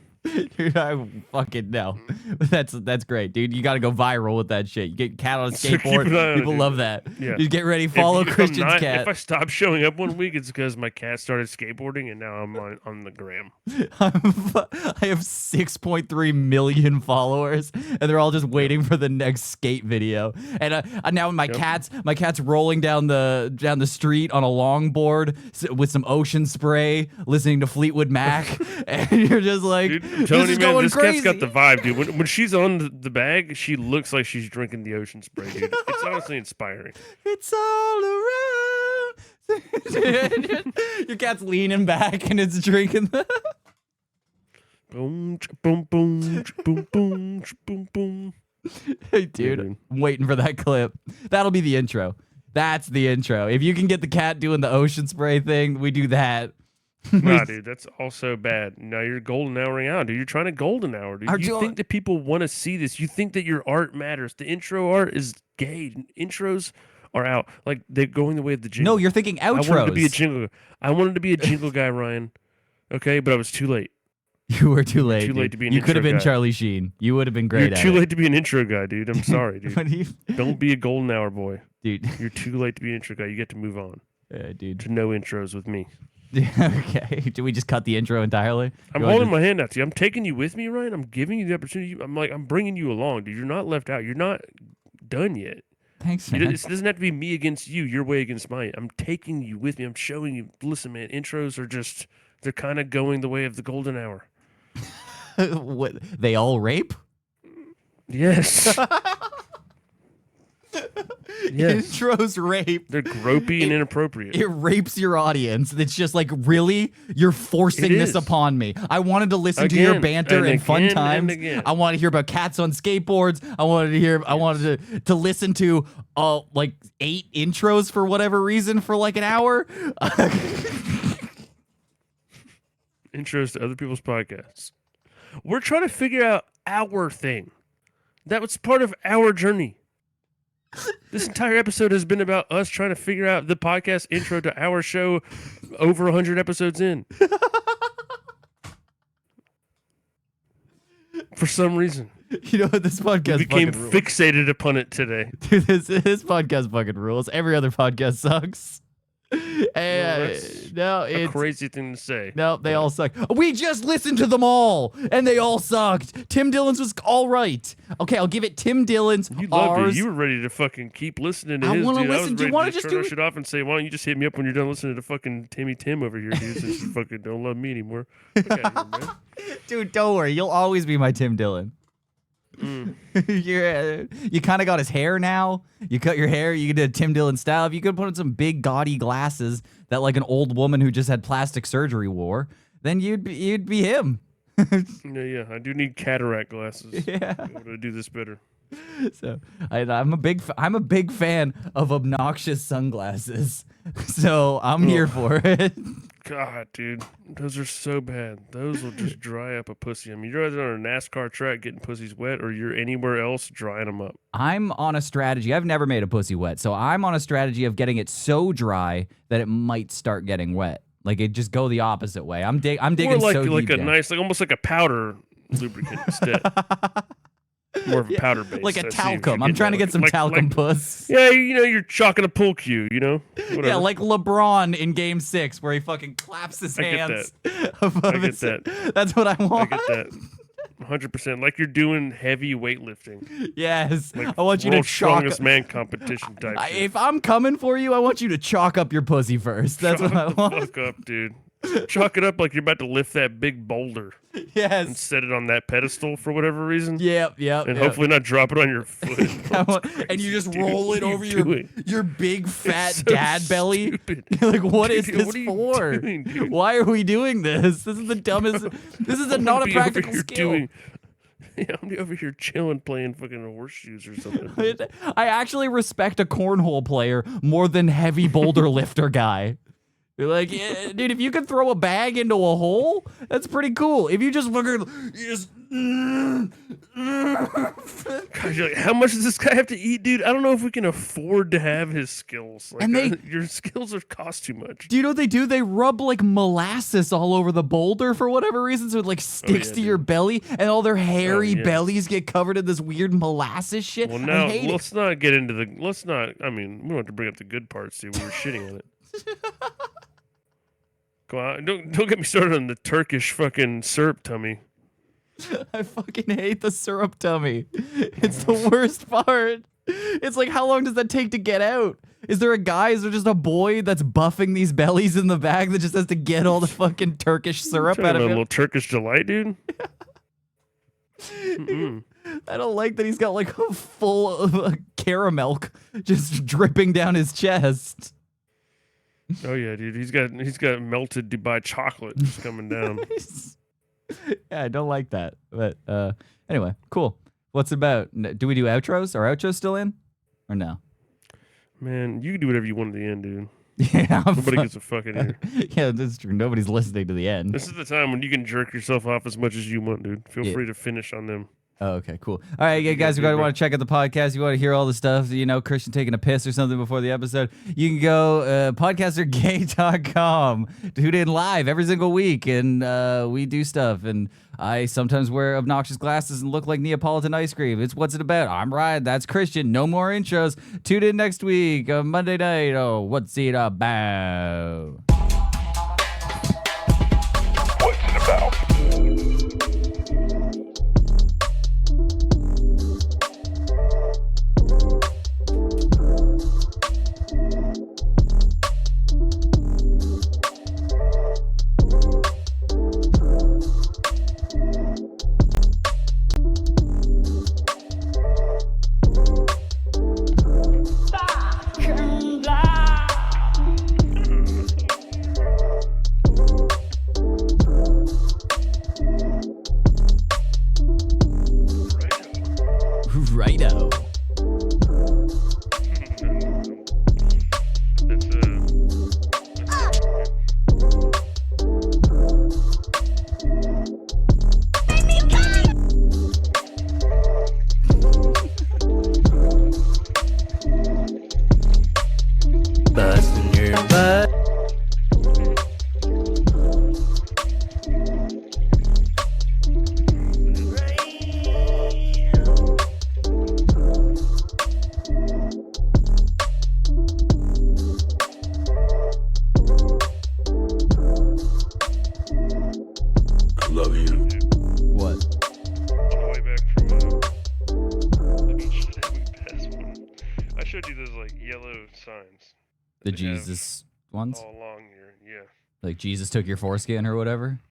Dude, I fucking know. That's great, dude. You got to go viral with that shit. You get cat on a So keep skateboard. an eye on it, People dude. love that. Yeah. You get ready. Follow Christian's cat. If I stop showing up one week, it's because my cat started skateboarding, and now I'm on the gram. I have 6.3 million followers, and they're all just waiting for the next skate video. And now my cat's rolling down the street on a longboard with some ocean spray, listening to Fleetwood Mac, and you're just like, Dude, I'm this telling is you, man, going this crazy. cat's got the vibe, dude. When she's on the bag, she looks like she's drinking the ocean spray, dude. It's honestly inspiring. It's all around. Your cat's leaning back and it's drinking the. Boom, boom, boom, boom, boom, boom, boom. Hey, dude, I'm waiting for that clip. That'll be the intro. That's the intro. If you can get the cat doing the ocean spray thing, we do that. Nah, dude, that's also bad. Now you're golden houring out, dude. You're trying to golden hour, dude. You think that people want to see this? You think that your art matters? The intro art is gay. Intros are out. Like they're going the way of the jingle. No, you're thinking outros. I wanted to be a jingle. I wanted to be a jingle guy, Ryan. Okay, but I was too late. You were too late. Too late to be an You could have intro been guy. Charlie Sheen. You would have been great. You're at too it. late to be an intro guy, dude. I'm sorry, dude. Don't be a golden hour boy, dude. You're too late to be an intro guy. You get to move on. Dude. To no intros with me. Okay. Do we just cut the intro entirely? I'm holding my hand out to you. I'm taking you with me, Ryan. I'm giving you the opportunity. I'm bringing you along, dude. You're not left out. You're not done yet. Thanks, It man. doesn't have to be me against you, your way against mine. I'm taking you with me. I'm showing you. Listen, man, intros are just, they're kind of going the way of the golden hour. What, they all rape? Yes. Yes. Intros rape. They're gropey and inappropriate. It rapes your audience. It's just like, really? You're forcing It this is. upon me. I wanted to listen to your Again, banter and fun again, times. and again. I wanted to hear about cats on skateboards. I wanted to listen to like 8 intros for whatever reason for like an hour. Intros to other people's podcasts. We're trying to figure out our thing. That was part of our journey. This entire episode has been about us trying to figure out the podcast intro to our show over 100 episodes in. For some reason. You know what, this podcast we became fucking rules. fixated upon it today. Dude, this podcast fucking rules. Every other podcast sucks. No, a crazy thing to say. No, they all suck. We just listened to them all, and they all sucked. Tim Dillon's was all right. Okay, I'll give it Tim Dillon's. You loved ours. it. You were ready to fucking keep listening to I his, wanna dude. listen. I was Do you ready wanna to just turn do our it? shit off and say, why don't you just hit me up when you're done listening to fucking Tim over here, dude, since you fucking don't love me anymore. Fuck outta here, man. Dude, don't worry. You'll always be my Tim Dillon. You kind of got his hair now. You cut your hair. You did Tim Dillon style. If you could put on some big gaudy glasses that like an old woman who just had plastic surgery wore, then you'd be him. Yeah, I do need cataract glasses. Yeah. To be able to do this better. So I'm a big fan of obnoxious sunglasses. So I'm here for it. God, dude, those are so bad. Those will just dry up a pussy. I mean, you're either on a NASCAR track getting pussies wet, or you're anywhere else drying them up. I'm on a strategy. I've never made a pussy wet, so I'm on a strategy of getting it so dry that it might start getting wet. Like it just go the opposite way. I'm digging More like so like deep a down. nice, like almost like a powder lubricant instead. More of a powder base. like a I see what talcum. you're I'm getting trying to at. get some talcum puss. Yeah, you know, you're chalking a pool cue, you know? Whatever. Yeah, like LeBron in Game 6 where he fucking claps his I get hands. that. I get that. That's what I want. I get that. 100%. Like you're doing heavy weightlifting. Yes. Like I want you to world's chalk strongest man competition type shit. If I'm coming for you, I want you to chalk up your pussy first. That's Chalk what I the want. fuck up, dude. Chalk it up like you're about to lift that big boulder. Yes. And set it on that pedestal for whatever reason. Yep. And hopefully not drop it on your foot. And you just Dude, roll what it are you over doing? your big fat so dad belly. You're like, what is Dude, this what are you for? doing, dude? Why are we doing this? This is the dumbest. This is not a practical skill. Yeah, I'm over here chilling, playing fucking horseshoes or something. I actually respect a cornhole player more than heavy boulder lifter guy. You're like, yeah, dude, if you could throw a bag into a hole, that's pretty cool. If you just fucking just. God, you're like, how much does this guy have to eat, dude? I don't know if we can afford to have his skills. Like, And your skills cost too much. Do you know what they do? They rub like molasses all over the boulder for whatever reason, so it like sticks to your belly, and all their hairy bellies get covered in this weird molasses shit. Well, now let's not get into the. Let's not. I mean, we don't have to bring up the good parts, dude. We were shitting on it. Go on, don't get me started on the Turkish fucking syrup tummy. I fucking hate the syrup tummy. It's the worst part. It's like, how long does that take to get out? Is there a guy? Is there just a boy that's buffing these bellies in the bag that just has to get all the fucking Turkish syrup out of a him? little Turkish delight, dude. I don't like that he's got like a full of caramel just dripping down his chest. Oh yeah, dude. He's got melted Dubai chocolate just coming down. Yeah, I don't like that. But anyway, cool. What's it about? Do we do outros? Are outros still in? Or no? Man, you can do whatever you want at the end, dude. Yeah, nobody gets a fucking ear. Yeah, that's true. Nobody's listening to the end. This is the time when you can jerk yourself off as much as you want, dude. Feel free to finish on them. Oh, okay, cool. All right, yeah, guys, we want to check out the podcast. You want to hear all the stuff, Christian taking a piss or something before the episode, you can go podcastergay.com. Tune in live every single week, and we do stuff. And I sometimes wear obnoxious glasses and look like Neapolitan ice cream. It's What's It About? I'm Ryan. That's Christian. No more intros. Tune in next week, Monday night. Oh, What's It About? What's It About? Righto. Busting your butt. I love you. What? On the way back from the beach today, we passed one. I showed you those like yellow signs. The Jesus ones? All along here, yeah. Like Jesus took your foreskin or whatever?